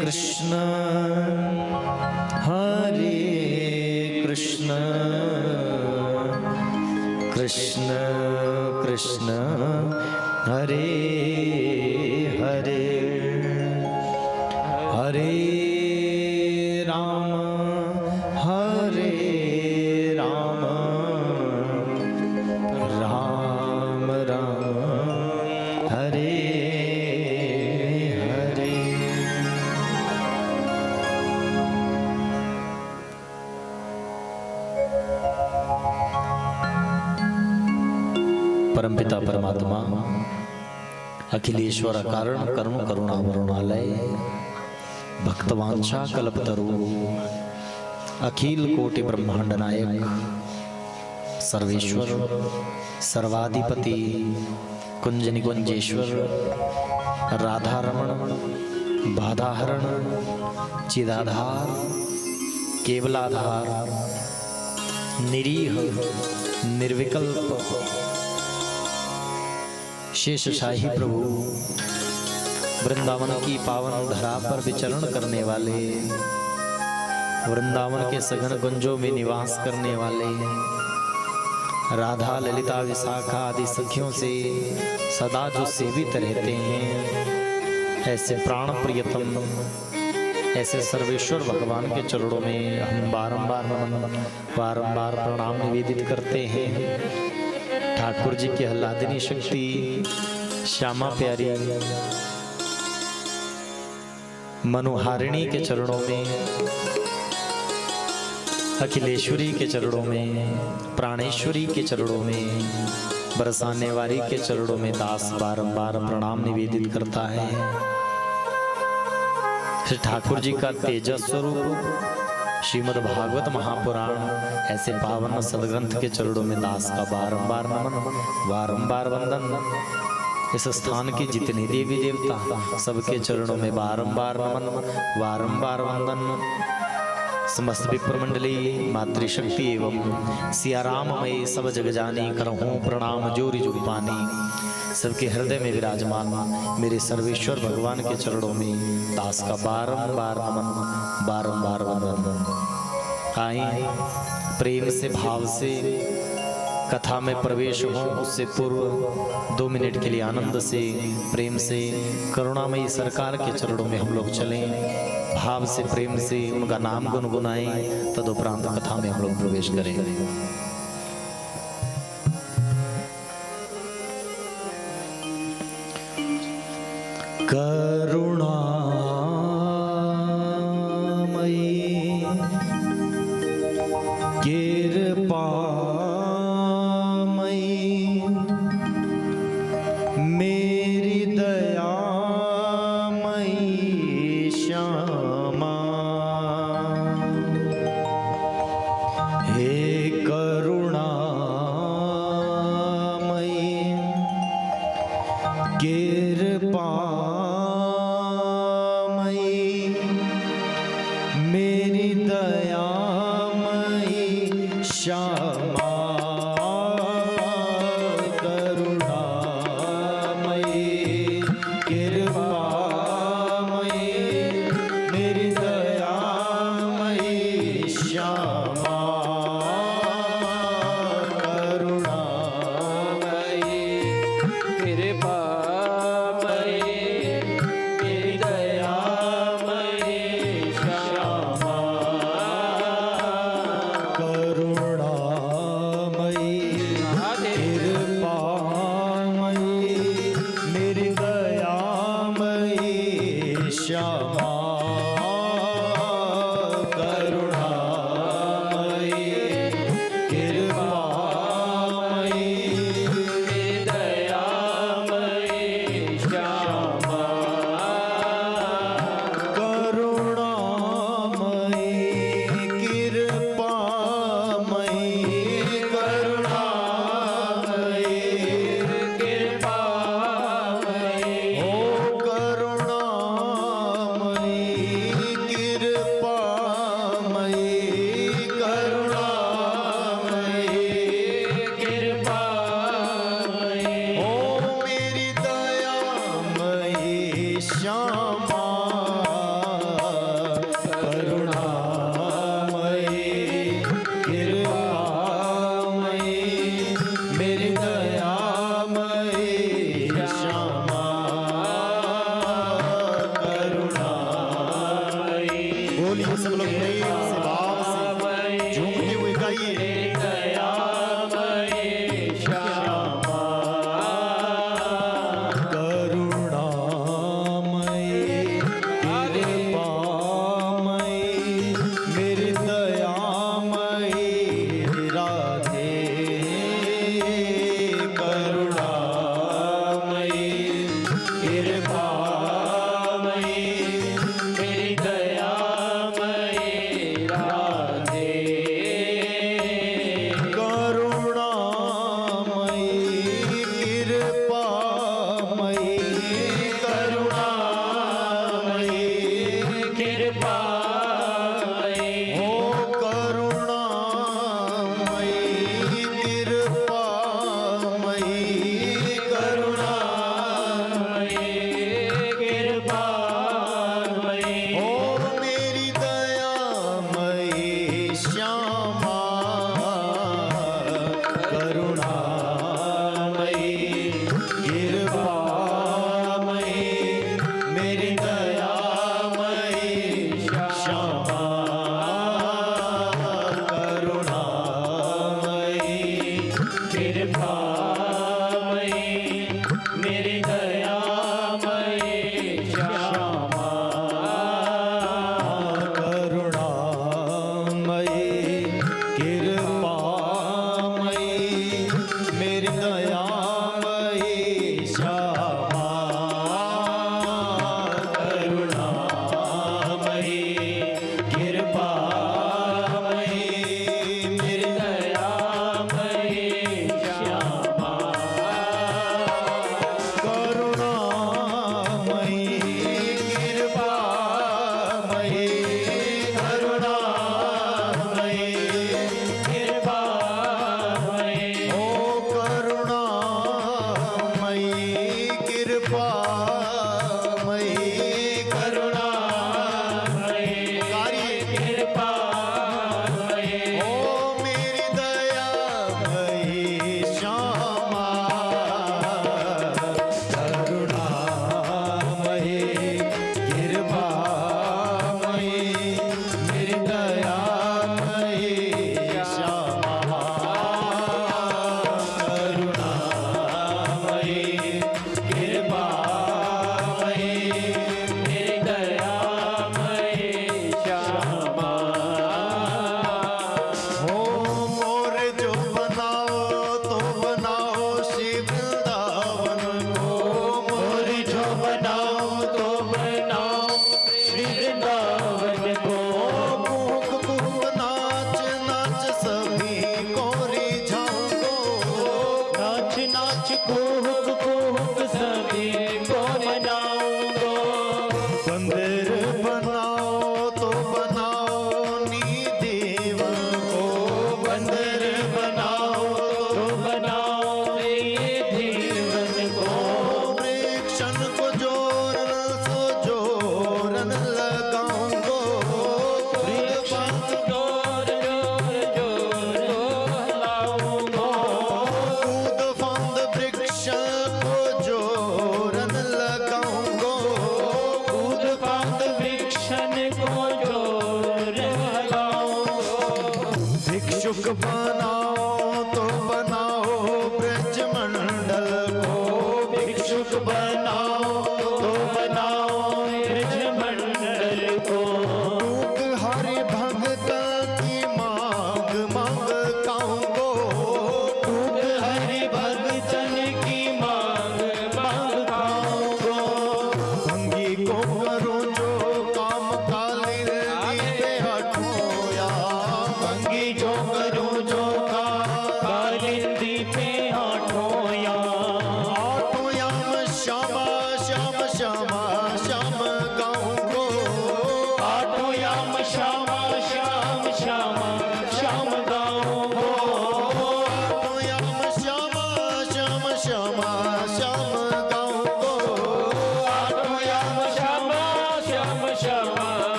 कृष्ण हरे कृष्ण कृष्ण कृष्ण हरे हरे हरे राम हरे राम राम राम हरे हरे। परमपिता परमात्मा अखिलेश्वर कारण कर्म करुणा वरुणालय भक्तवांछा कल्पतरु अखिल कोटि ब्रह्मांड नायक सर्वेश्वर सर्वाधिपति कुंज निकुंजेश्वर राधारमण बाधाहरण चिदाधार केवलाधार निरीह निर्विकल्प शेषशाही प्रभु वृंदावन की पावन धरा पर विचरण करने वाले वृंदावन के सघन गुंजों में निवास करने वाले राधा ललिता विशाखा आदि सखियों से सदा जो सेवित रहते हैं, ऐसे प्राण प्रियतम ऐसे सर्वेश्वर भगवान के चरणों में हम बारंबार नमन बारंबार प्रणाम निवेदित करते हैं। ठाकुर जी की आह्लादिनी शक्ति श्यामा प्यारी मनोहारिणी के चरणों में, अखिलेश्वरी के चरणों में, प्राणेश्वरी के चरणों में, बरसाने वाली के चरणों में दास बारंबार प्रणाम निवेदित करता है। श्री ठाकुर जी का तेजस स्वरूप श्रीमद् भागवत महापुराण ऐसे पावन सदग्रंथ के चरणों में दास का बारंबार नमन बारंबार वंदन। इस स्थान के जितने देवी देवता सबके चरणों में बारंबार नमन बारंबार वंदन। समस्त विप्र मंडली मातृशक्ति एवं सियाराममय सब जग जानी करहूं प्रणाम जोरी जुग पानी। सबके हृदय में विराजमान मेरे सर्वेश्वर भगवान के चरणों में दास का बारंबार नमन बारंबार वंदन। आइए प्रेम से भाव से कथा में प्रवेश हो, उससे पूर्व 2 मिनट के लिए आनंद से प्रेम से करुणामयी सरकार के चरणों में हम लोग चलें, भाव से प्रेम से उनका नाम गुनगुनाएं, तदुपरांत कथा में हम लोग प्रवेश करें। करुणामयी कृपा मेरी दया मई श्यामा, हे करुणा मई कृपा मई मेरी दया मई श्यामा, श्यामा सब लोग प्रेम से भाव से झूमते हुए गाइए।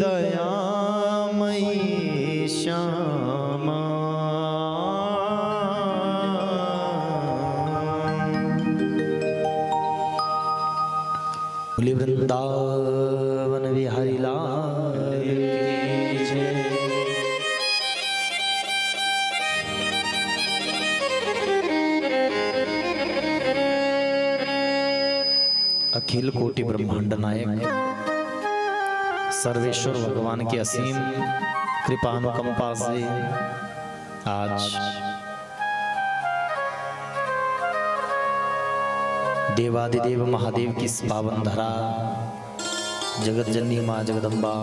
दयामयी श्यामा बोले वृंदावन बिहारी लाल की जय। अखिल कोटि ब्रह्मांड नायक सर्वेश्वर भगवान की असीम कृपा अनुकंपा से आज देवादिदेव महादेव की इस पावन धरा जगत जननी माँ जगदम्बा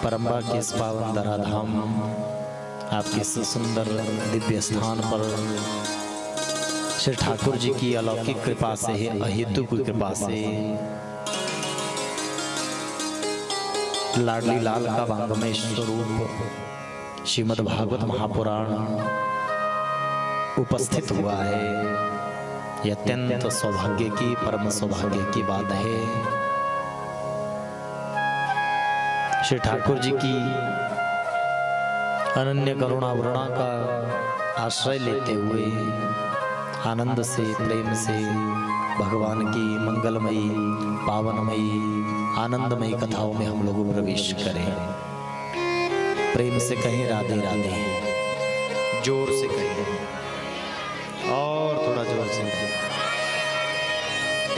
परम्बा के इस पावन धरा धाम आपके इस सुंदर दिव्य स्थान पर श्री ठाकुर जी की अलौकिक कृपा से है, अहेतुक कृपा से लाडली लाल का वांगमय स्वरूप श्रीमद् भागवत महापुराण उपस्थित हुआ है। यह अत्यंत सौभाग्य की परम सौभाग्य की बात है। श्री ठाकुर जी की अनन्य करुणा वरुणा का आश्रय लेते हुए आनंद से प्रेम से भगवान की मंगलमयी पावनमयी आनंदमयी कथाओं में हम लोग प्रवेश करें। प्रेम से कहें राधे राधे, जोर से कहें और थोड़ा जोर से,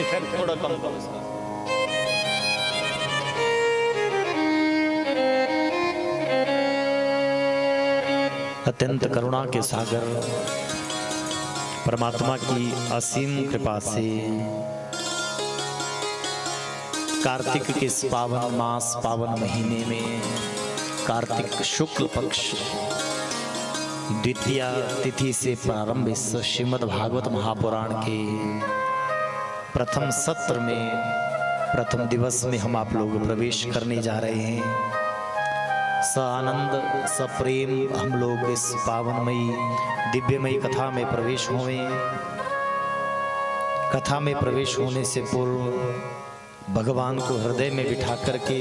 इफेक्ट थोड़ा कम कम इसका। अत्यंत करुणा के सागर परमात्मा की असीम कृपा से कार्तिक के इस पावन मास पावन महीने में कार्तिक शुक्ल पक्ष द्वितीय तिथि से प्रारंभ इस श्रीमद् भागवत महापुराण के प्रथम सत्र में प्रथम दिवस में हम आप लोग प्रवेश करने जा रहे हैं। आनंद सप्रेम हम लोग इस पावनमयी दिव्यमयी कथा में प्रवेश हुए। कथा में प्रवेश होने से पूर्व भगवान को हृदय में बिठा करके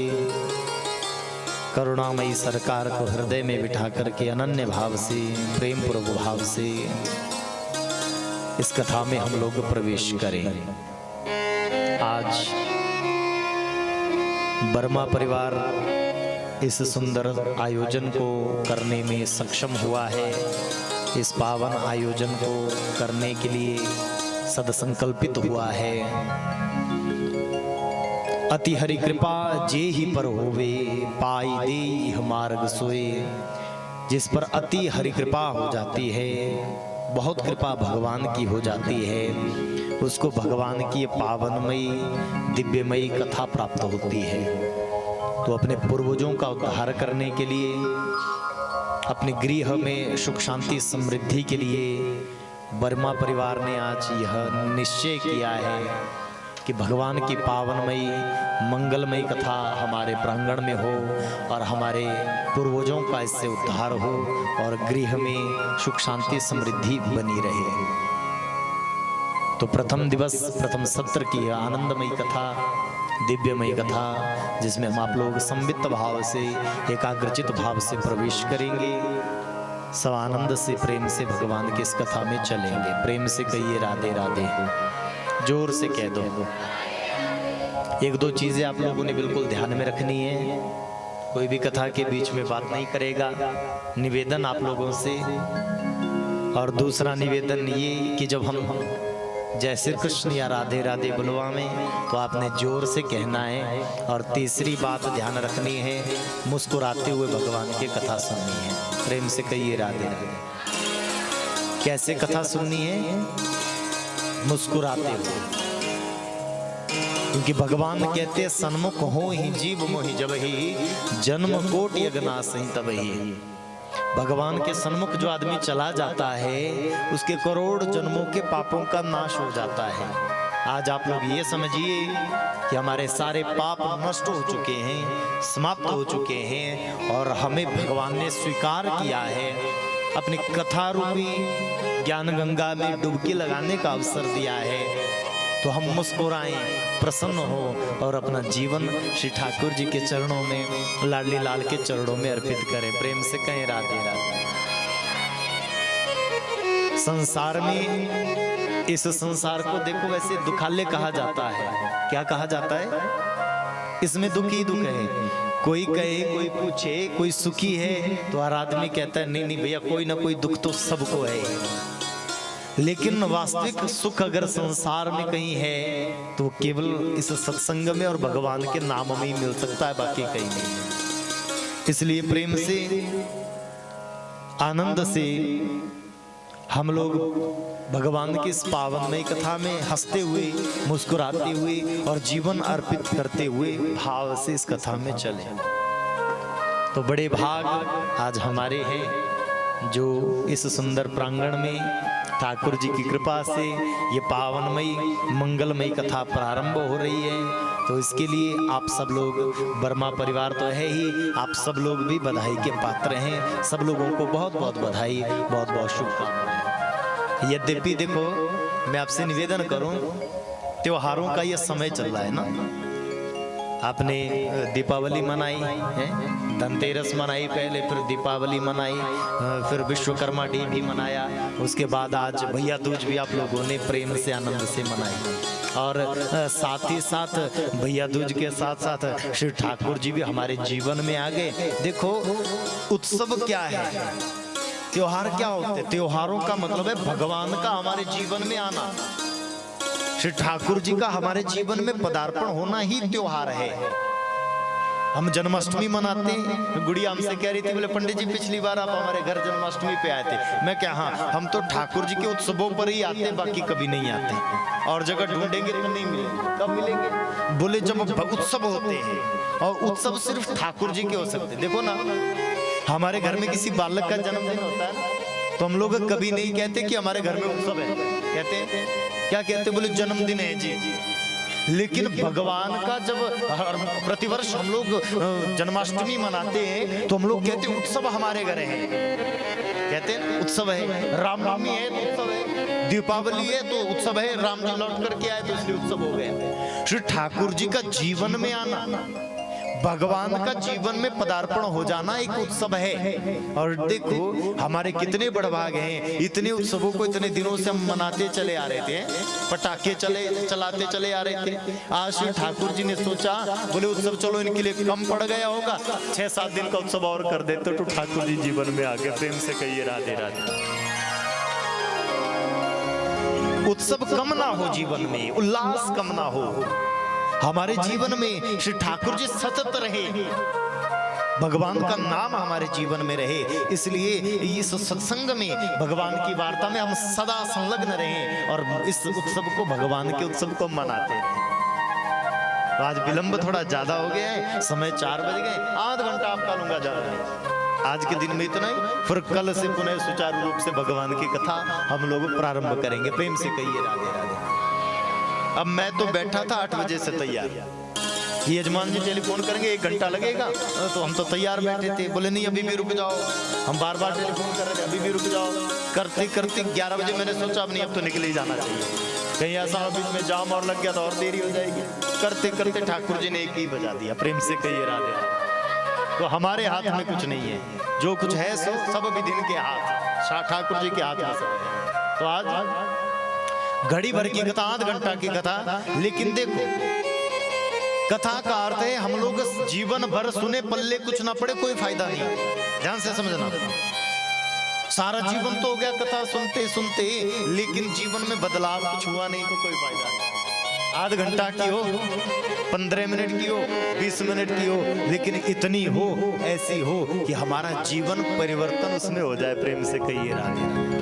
करुणामयी सरकार को हृदय में बिठा करके अनन्य भाव से प्रेम पूर्वक भाव से इस कथा में हम लोग प्रवेश करें। आज वर्मा परिवार इस सुंदर आयोजन को करने में सक्षम हुआ है। इस पावन आयोजन को करने के लिए सदसंकल्पित हुआ है। अति हरि कृपा जे ही पर होवे पाई दे मार्ग सोए। जिस पर अति हरि कृपा हो जाती है, बहुत कृपा भगवान की हो जाती है, उसको भगवान की पावनमयी दिव्यमयी कथा प्राप्त होती है। तो अपने पूर्वजों का उद्धार करने के लिए, अपने गृह में सुख शांति समृद्धि के लिए वर्मा परिवार ने आज यह निश्चय किया है कि भगवान की पावनमयी मंगलमयी कथा हमारे प्रांगण में हो और हमारे पूर्वजों का इससे उद्धार हो और गृह में सुख शांति समृद्धि बनी रहे। तो प्रथम दिवस प्रथम सत्र की आनंदमयी कथा दिव्यमयी कथा जिसमें हम आप लोग संवित भाव से एकाग्रचित भाव से प्रवेश करेंगे। सब आनंद से प्रेम से भगवान की इस कथा में चलेंगे। प्रेम से कहिए राधे राधे, जोर से कह दो। एक दो चीजें आप लोगों ने बिल्कुल ध्यान में रखनी है। कोई भी कथा के बीच में बात नहीं करेगा, निवेदन आप लोगों से। और दूसरा निवेदन ये कि जब हम जय श्री कृष्ण या राधे राधे बुलवावें तो आपने जोर से कहना है। और तीसरी बात ध्यान रखनी है, मुस्कुराते हुए भगवान की कथा सुननी है। प्रेम से कहिए राधे राधे। कैसे कथा सुननी है? मुस्कुराते हुए, क्योंकि भगवान कहते हैं सन्मुख हो ही जीव मोहि जब ही जन्म कोट यज्ञ सही तब ही। भगवान के सन्मुख जो आदमी चला जाता है उसके करोड़ जन्मों के पापों का नाश हो जाता है। आज आप लोग ये समझिए कि हमारे सारे पाप नष्ट हो चुके हैं, समाप्त हो चुके हैं और हमें भगवान ने स्वीकार किया है, अपनी कथा रूपी ज्ञान गंगा में डुबकी लगाने का अवसर दिया है। तो हम मुस्कुराएं, प्रसन्न हो और अपना जीवन श्री ठाकुर जी के चरणों में, लाडली लाल के चरणों में अर्पित करें। प्रेम से कहें राधे राधे। संसार में, इस संसार को देखो वैसे दुखालय कहा जाता है। क्या कहा जाता है? इसमें दुख ही दुख है। कोई कहे, कोई पूछे, कोई सुखी है तो हर आदमी कहता है नहीं नहीं भैया, कोई ना कोई दुख तो सबको है। लेकिन वास्तविक सुख अगर संसार में कहीं है तो केवल इस सत्संग में और भगवान के नाम में ही मिल सकता है, बाकी कहीं नहीं। इसलिए प्रेम से, आनंद से हम लोग भगवान की इस पावनमय कथा में हंसते हुए, मुस्कुराते हुए और जीवन अर्पित करते हुए भाव से इस कथा में चले। तो बड़े भाग आज हमारे हैं जो इस सुंदर प्रांगण में ठाकुर जी की कृपा से ये पावनमयी मंगलमयी कथा प्रारंभ हो रही है। तो इसके लिए आप सब लोग, वर्मा परिवार तो है ही, आप सब लोग भी बधाई के पात्र हैं। सब लोगों को बहुत बहुत बधाई, बहुत बहुत शुभकामनाएं। यद्यपि देखो, मैं आपसे निवेदन करूं, त्योहारों का ये समय चल रहा है ना। आपने दीपावली मनाई है, धनतेरस मनाई पहले, फिर दीपावली मनाई, फिर विश्वकर्मा डे भी मनाया, उसके बाद आज भैया दूज भी आप लोगों ने प्रेम से आनंद से मनाई। और साथ ही साथ भैया दूज के साथ साथ श्री ठाकुर जी भी हमारे जीवन में आ गए। देखो, उत्सव क्या है, त्योहार क्या होते हैं? त्योहारों का मतलब है भगवान का हमारे जीवन में आना, श्री ठाकुर जी का हमारे जीवन में पदार्पण होना ही त्योहार है। हम जन्माष्टमी मनाते हैं। गुड़िया हमसे कह रही थी, बोले पंडित जी पिछली बार आप हमारे घर जन्माष्टमी पे आए थे। मैं क्या, हाँ, हम तो ठाकुर जी के उत्सवों पर ही आते, बाकी कभी नहीं आते। और जगह ढूंढेंगे तो नहीं मिलेंगे। कब मिलेंगे? बोले जब उत्सव होते हैं, और उत्सव सिर्फ ठाकुर जी के हो सकते। देखो ना, हमारे घर में किसी बालक का जन्मदिन होता है तो हम लोग कभी नहीं कहते कि हमारे घर में उत्सव है। कहते हैं, क्या कहते? बोले जन्मदिन है जी। लेकिन भगवान का जब प्रतिवर्ष हम लोग जन्माष्टमी मनाते हैं तो हम लोग कहते हैं उत्सव हमारे घर है। कहते हैं उत्सव है। रामनवमी है तो उत्सव है, दीपावली है तो उत्सव है, राम जी लौट करके आए तो इसलिए उत्सव हो गए। श्री ठाकुर जी का जीवन में आना, भगवान का जीवन में पदार्पण हो जाना एक उत्सव है। और देखो, हमारे कितने बड़ भाग हैं, इतने उत्सवों को इतने दिनों से हम मनाते चले आ रहे थे, पटाखे चलाते चले आ रहे थे। आज श्री ठाकुर जी ने सोचा, बोले उत्सव चलो इनके लिए कम पड़ गया होगा, 6-7 दिन का उत्सव और कर देते तो ठाकुर जी जीवन में आ गए। प्रेम से कहिए राधे राधे। उत्सव कम ना हो जीवन में, उल्लास कम ना हो हमारे जीवन में, श्री ठाकुर जी सतत रहे, भगवान का नाम हमारे जीवन में रहे। इसलिए इस सत्संग में, भगवान की वार्ता में हम सदा संलग्न रहें और इस उत्सव को, भगवान के उत्सव को मनाते रहें। तो आज विलंब थोड़ा ज्यादा हो गया है, समय 4 बज गए, आधा घंटा आपका लूंगा ज्यादा। आज के दिन में इतना ही, फिर कल से पुनः सुचारू रूप से भगवान की कथा हम लोग प्रारंभ करेंगे। प्रेम से कहिए राधे राधे। अब मैं तो बैठा था 8 बजे से तैयार, यजमान जी टेलीफोन करेंगे 1 घंटा लगेगा, तो हम तो तैयार बैठे थे। बोले नहीं अभी भी रुक जाओ, हम बार बार टेलीफोन कर रहे थे अभी भी रुक जाओ। करते करते 11 बजे मैंने सोचा अब नहीं, अब तो निकल ही जाना चाहिए, कहीं ऐसा बीच में जाम और लग गया तो और देरी हो जाएगी। करते करते ठाकुर जी ने 1 ही बजा दिया। प्रेम से कहिए राधे। तो हमारे हाथ में कुछ नहीं है, जो कुछ है सो सब विधि के हाथ, ठाकुर जी के हाथ में सब है। तो आज घड़ी भर की कथा, आध घंटा की कथा, लेकिन देखो कथा का अर्थ है हम लोग जीवन भर सुने, पल्ले कुछ ना पड़े, कोई फायदा नहीं। ध्यान से समझना, सारा जीवन तो हो गया कथा सुनते सुनते, लेकिन जीवन में बदलाव कुछ हुआ नहीं तो कोई फायदा नहीं। आध घंटा की हो, 15 मिनट की हो, 20 मिनट की हो, लेकिन इतनी हो, ऐसी हो कि हमारा जीवन परिवर्तन उसमें हो जाए। प्रेम से कहिए राधे।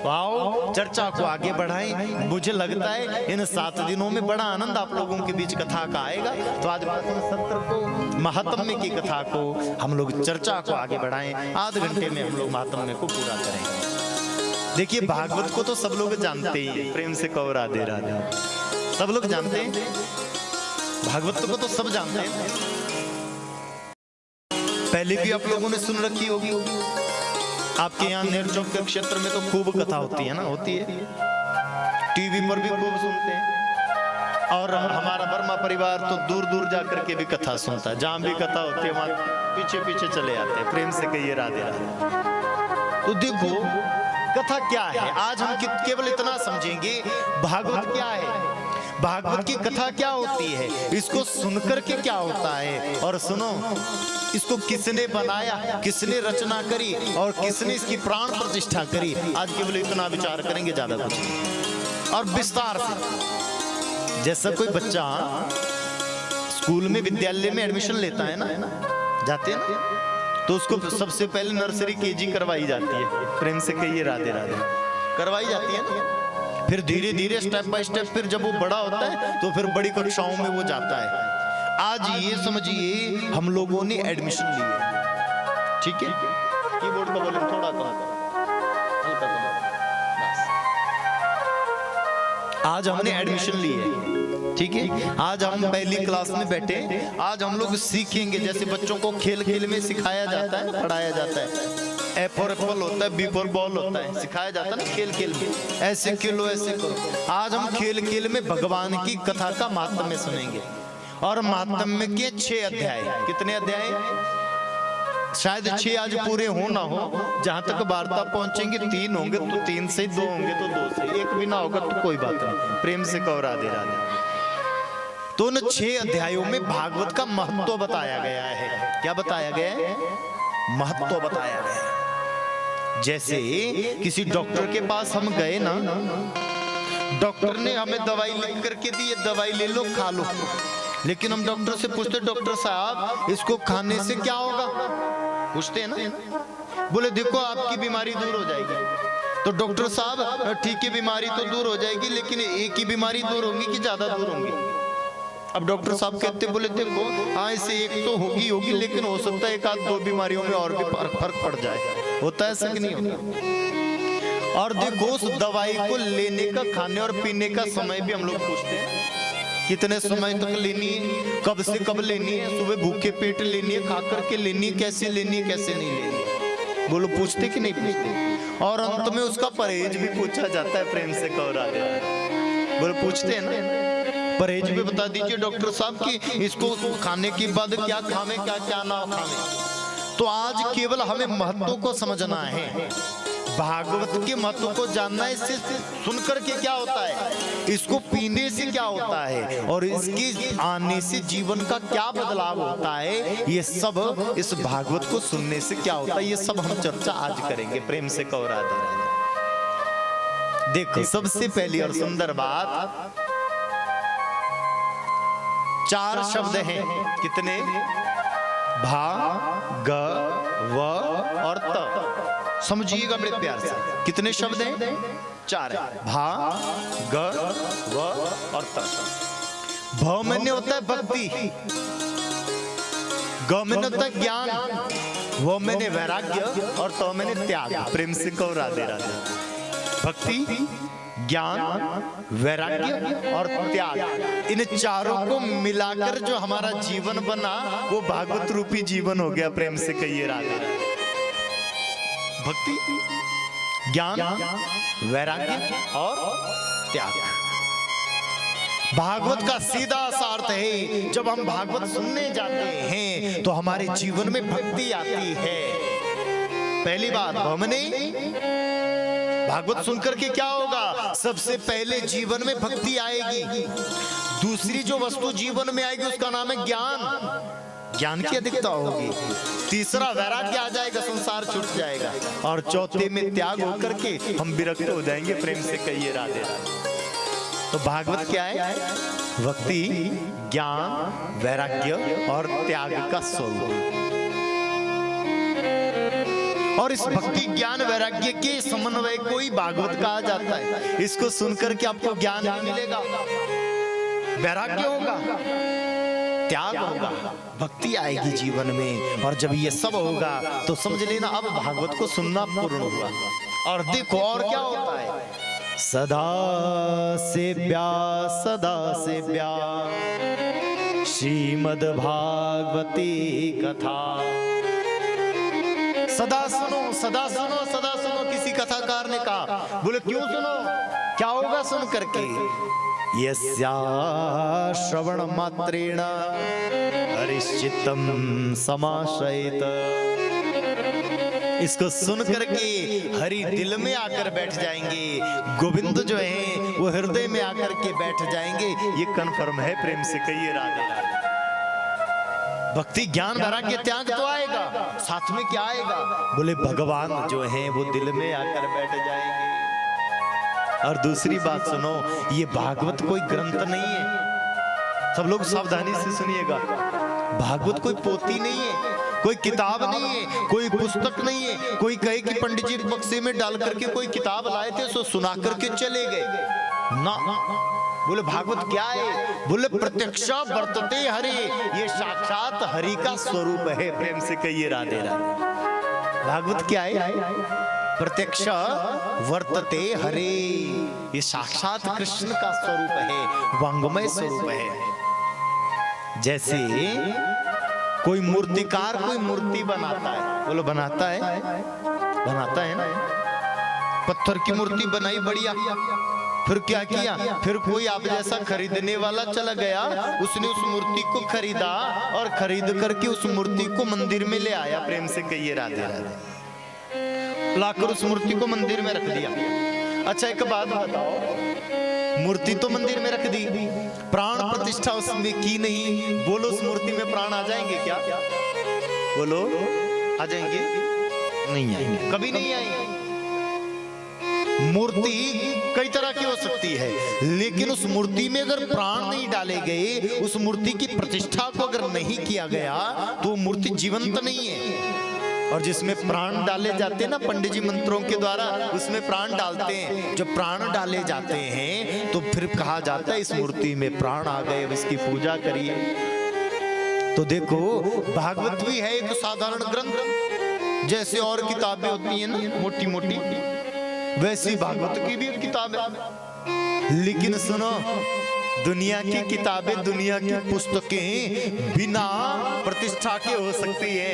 आओ चर्चा को आगे बढ़ाएं। मुझे लगता है इन 7 दिनों में बड़ा आनंद आप लोगों के बीच कथा का आएगा। तो आज प्रथम सत्र को, महात्म्य की कथा को हम लोग चर्चा को आगे बढ़ाएं। आध घंटे में हम लोग महात्म्य को पूरा करेंगे। देखिए, भागवत को तो सब लोग जानते ही, प्रेम से कहो राधे राधे। सब लोग जानते हैं भागवत को, तो सब जानते हैं। पहले भी आप लोगों ने सुन रखी होगी। आपके यहाँ नेरचौक के क्षेत्र में तो खूब कथा होती है ना, होती है। टीवी पर भी खूब सुनते हैं। और हमारा वर्मा परिवार तो दूर दूर जाकर के भी कथा सुनता है, जहां भी कथा होती है वहां पीछे पीछे चले आते हैं। प्रेम से कहिए राधे राधे। तो देखो कथा क्या है, आज हम केवल इतना समझेंगे भागवत क्या है, भागवत की कथा क्या होती है, इसको सुनकर के क्या होता है। और सुनो, इसको किसने बनाया, किसने रचना करी और किसने इसकी प्राण प्रतिष्ठा करी, आज केवल इतना विचार करेंगे, ज्यादा कुछ नहीं। और विस्तार से, जैसा कोई बच्चा स्कूल में विद्यालय में एडमिशन लेता है ना, जाते हैं ना, तो उसको सबसे पहले नर्सरी केजी करवाई जाती है। प्रेम से कहिए राधे राधे, करवाई जाती है ना। फिर धीरे धीरे स्टेप बाय स्टेप, फिर जब वो बड़ा होता है तो फिर बड़ी कक्षाओं में वो जाता है। आज ये समझिए हम लोगों ने एडमिशन ली है, ठीक है, कीबोर्ड का वॉल्यूम थोड़ा कम, हल्का कम, बस। आज हमने एडमिशन ली है, ठीक है, आज हम पहली क्लास में बैठे, आज हम लोग सीखेंगे। जैसे बच्चों को खेल खेल में सिखाया जाता है, पढ़ाया जाता है, ए फॉर एप्पल होता है, बी फॉर बॉल होता है, सिखाया जाता है ना खेल खेल में, ऐसे खेलो ऐसे करो। आज हम खेल खेल में भगवान की कथा का महात्म्य सुनेंगे। और महात्म्य के 6 अध्याय, कितने अध्याय, शायद 6 आज पूरे हो ना हो, जहां तक वार्ता पहुंचेंगे 3 होंगे तो 3 से, 2 होंगे तो 2 से, 1 भी ना होगा तो कोई बात नहीं। प्रेम से कहो राधे राधे। तो उन 6 अध्यायों में भागवत का महत्व बताया गया है। क्या बताया गया है, महत्व बताया गया है। जैसे किसी डॉक्टर के पास हम गए ना, डॉक्टर ने हमें दवाई लिख करके दी, ये दवाई ले लो खा लो, लेकिन हम डॉक्टर से पूछते, डॉक्टर साहब इसको खाने से क्या होगा, पूछते हैं ना, बोले देखो आपकी बीमारी दूर हो जाएगी। तो डॉक्टर साहब ठीक है बीमारी तो दूर हो जाएगी, लेकिन एक ही बीमारी दूर होगी कि ज्यादा दूर होंगी। अब डॉक्टर साहब कहते, बोले देखो हाँ इससे एक तो होगी, लेकिन हो सकता है 1-2 बीमारियों में और भी फर्क पड़ जाए, होता है ऐसा कि नहीं होता। और देखो उस दवाई को लेने का, खाने और पीने का समय भी हम लोग पूछते हैं, कितने समय तक लेनी है, कब से कब लेनी है, सुबह भूखे पेट लेनी है, खा करके लेनी है, कैसे लेनी है, कैसे नहीं लेनी है, बोलो पूछते कि नहीं पूछते। और अंत में उसका परहेज भी पूछा जाता है। प्रेम से कहो राधे राधे, बोलो पूछते हैं ना, परहेज भी बता दीजिए डॉक्टर साहब कि इसको खाने के बाद क्या खावे, क्या क्या ना खावे। तो आज केवल हमें महत्व को समझना है, भागवत के महत्व को जानना है। इससे सुनकर के क्या होता है, इसको पीने से क्या होता है, और इसके आने से जीवन का क्या बदलाव होता है, ये सब इस भागवत को सुनने से क्या होता है, ये सब हम चर्चा आज करेंगे। प्रेम से कहो राधे राधे। देखो सबसे पहली और सुंदर बात, 4 शब्द हैं, कितने, भा ग व और त, समझिएगा बड़े प्यार से, कितने शब्द हैं, 4 है, भा ग व और त। भ मैंने होता है भक्ति, ग मैंने होता है ज्ञान, व मैंने वैराग्य और त मैंने त्याग। प्रेम से कहो राधे राधे। भक्ति, ज्ञान, वैराग्य और त्याग, इन चारों को मिलाकर जो हमारा जीवन बना वो भागवत रूपी जीवन हो गया। प्रेम से कहिए राधे राधे। भक्ति, ज्ञान, वैराग्य और त्याग, भागवत का सीधा सा अर्थ है। जब हम भागवत सुनने जाते हैं तो हमारे जीवन में भक्ति आती है। पहली बात, हमने भागवत सुनकर के क्या होगा, सबसे पहले जीवन में भक्ति आएगी। दूसरी जो वस्तु जीवन में आएगी उसका नाम है ज्ञान, ज्ञान की अधिकता होगी। तीसरा वैराग्य आ जाएगा, संसार छूट जाएगा। और चौथे में त्याग होकर के हम विरक्त हो जाएंगे। प्रेम से कहिए राधे राधे। तो भागवत क्या है, भक्ति, ज्ञान, वैराग्य और त्याग का स्वरूप। और इस भक्ति, ज्ञान, वैराग्य के समन्वय को ही भागवत कहा जाता है। इसको सुनकर के आपको ज्ञान भी मिलेगा, वैराग्य होगा, त्याग होगा, भक्ति आएगी जीवन में। और जब ये सब होगा तो समझ लेना अब भागवत को सुनना पूर्ण हुआ। और देखो और क्या होता है, सदा से व्यास, सदा से व्यास, श्रीमद् भागवती कथा। सदा सुनो, सदा सुनो, सदा सुनो, किसी कथाकार ने कहा। बोले क्यों सुनो, क्या होगा सुन करके, यस्या श्रवण मात्रेण हरिश्चित्तम समाशयित। इसको सुन करके हरि दिल में आकर बैठ जाएंगे, गोविंद जो है वो हृदय में आकर के बैठ जाएंगे। ये कन्फर्म है, प्रेम से कहिए राधे राधे। भक्ति ज्ञान वैराग्य त्याग तो आएगा, साथ में क्या आएगा? बोले भगवान जो है वो दिल में आकर बैठ जाएंगे। और दूसरी बात सुनो, ये भागवत कोई ग्रंथ नहीं है, सब लोग सावधानी से सुनिएगा। भागवत कोई पोथी नहीं है, कोई किताब नहीं है, कोई पुस्तक नहीं है। कोई कहे कि पंडित जी बक्से में डाल करके कोई किताब लाए थे, सो सुना करके चले गए ना। बोले भागवत क्या है? बोले प्रत्यक्ष वर्तते हरि, ये साक्षात हरि का स्वरूप है। प्रेम से कहिए राधे राधे। भागवत क्या है? प्रत्यक्ष वर्तते हरे, ये साक्षात कृष्ण का स्वरूप है, वांगमय स्वरूप है। जैसे कोई मूर्तिकार कोई मूर्ति बनाता है, बोलो बनाता है ना। पत्थर की मूर्ति बनाई बढ़िया, फिर क्या किया? फिर कोई आप जैसा खरीदने वाला चला गया, उसने उस मूर्ति को खरीदा और खरीद करके उस मूर्ति को मंदिर में ले आया। प्रेम से कहिए राधे राधे। लाकर उस मूर्ति को मंदिर में रख दिया। अच्छा एक बात बताओ, मूर्ति तो मंदिर में रख दी, प्राण प्रतिष्ठा उसमें की नहीं। बोलो उस मूर्ति में प्राण आ जाएंगे क्या? बोलो आ जाएंगे? नहीं आएंगे, कभी नहीं आएंगे। मूर्ति कई तरह की हो सकती है, लेकिन उस मूर्ति में अगर प्राण नहीं डाले गए, उस मूर्ति की प्रतिष्ठा को अगर नहीं किया गया, तो मूर्ति जीवंत नहीं है। और जिसमें प्राण डाले जाते हैं ना, पंडित जी मंत्रों के द्वारा उसमें प्राण डालते हैं। जब प्राण डाले जाते हैं तो फिर कहा जाता है इस मूर्ति में प्राण आ गए, अब इसकी पूजा करिए। तो देखो भागवत भी है एक साधारण ग्रंथ, जैसे और किताबें होती हैं ना मोटी मोटी, वैसी भागवत की भी एक किताब है। लेकिन सुनो, दुनिया की किताबें, दुनिया की पुस्तकें बिना प्रतिष्ठा के हो सकती है,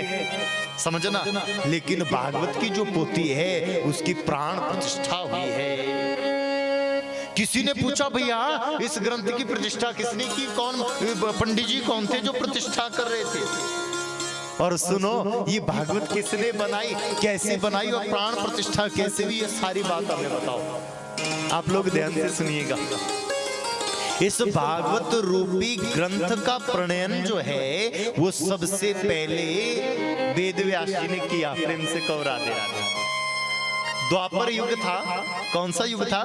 समझना। लेकिन भागवत की जो पोथी है उसकी प्राण प्रतिष्ठा हुई है। किसी ने पूछा भैया इस ग्रंथ की प्रतिष्ठा किसने की? कौन पंडित जी कौन थे जो प्रतिष्ठा कर रहे थे? और सुनो, ये भागवत किसने बनाई, कैसे बनाई और प्राण प्रतिष्ठा कैसे हुई, ये सारी बात हमें बताओ। आप लोग ध्यान से सुनिएगा। इस भागवत रूपी ग्रंथ का प्रणयन जो है वो सबसे पहले वेद व्यास जी ने किया। प्रेम से कहो राधे राधे। द्वापर युग था, कौन सा युग था?